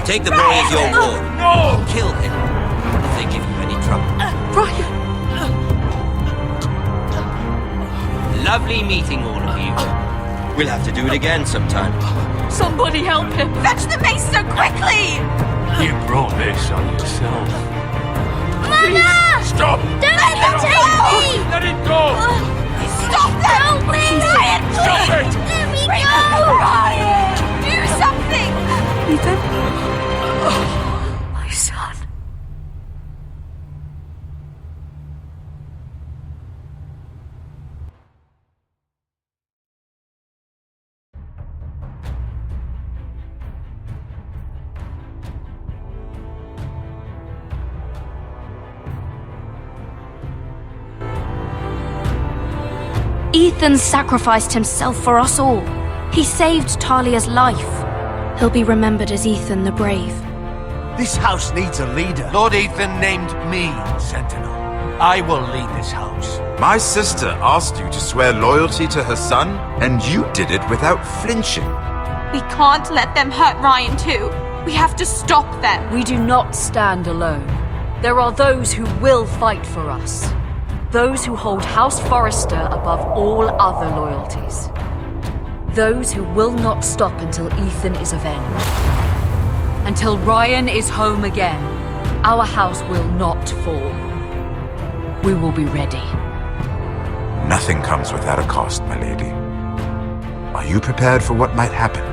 Take the boy as your ward. No! Kill him if they give you any trouble. Brian! Lovely meeting all of you. We'll have to do it again sometime. Somebody help him! Fetch the mace so quickly! You brought this on yourself. Mother! Stop! Don't let them take me! Let it go! Stop them! Help me! Ryan, Stop it! Let me go! Ryan! Do something! Ethan? Oh, my son. Ethan sacrificed himself for us all. He saved Talia's life. He'll be remembered as Ethan the Brave. This house needs a leader. Lord Ethan named me Sentinel. I will lead this house. My sister asked you to swear loyalty to her son, and you did it without flinching. We can't let them hurt Ryan too. We have to stop them. We do not stand alone. There are those who will fight for us. Those who hold House Forrester above all other loyalties. Those who will not stop until Ethan is avenged. Until Ryan is home again, our house will not fall. We will be ready. Nothing comes without a cost, my lady. Are you prepared for what might happen?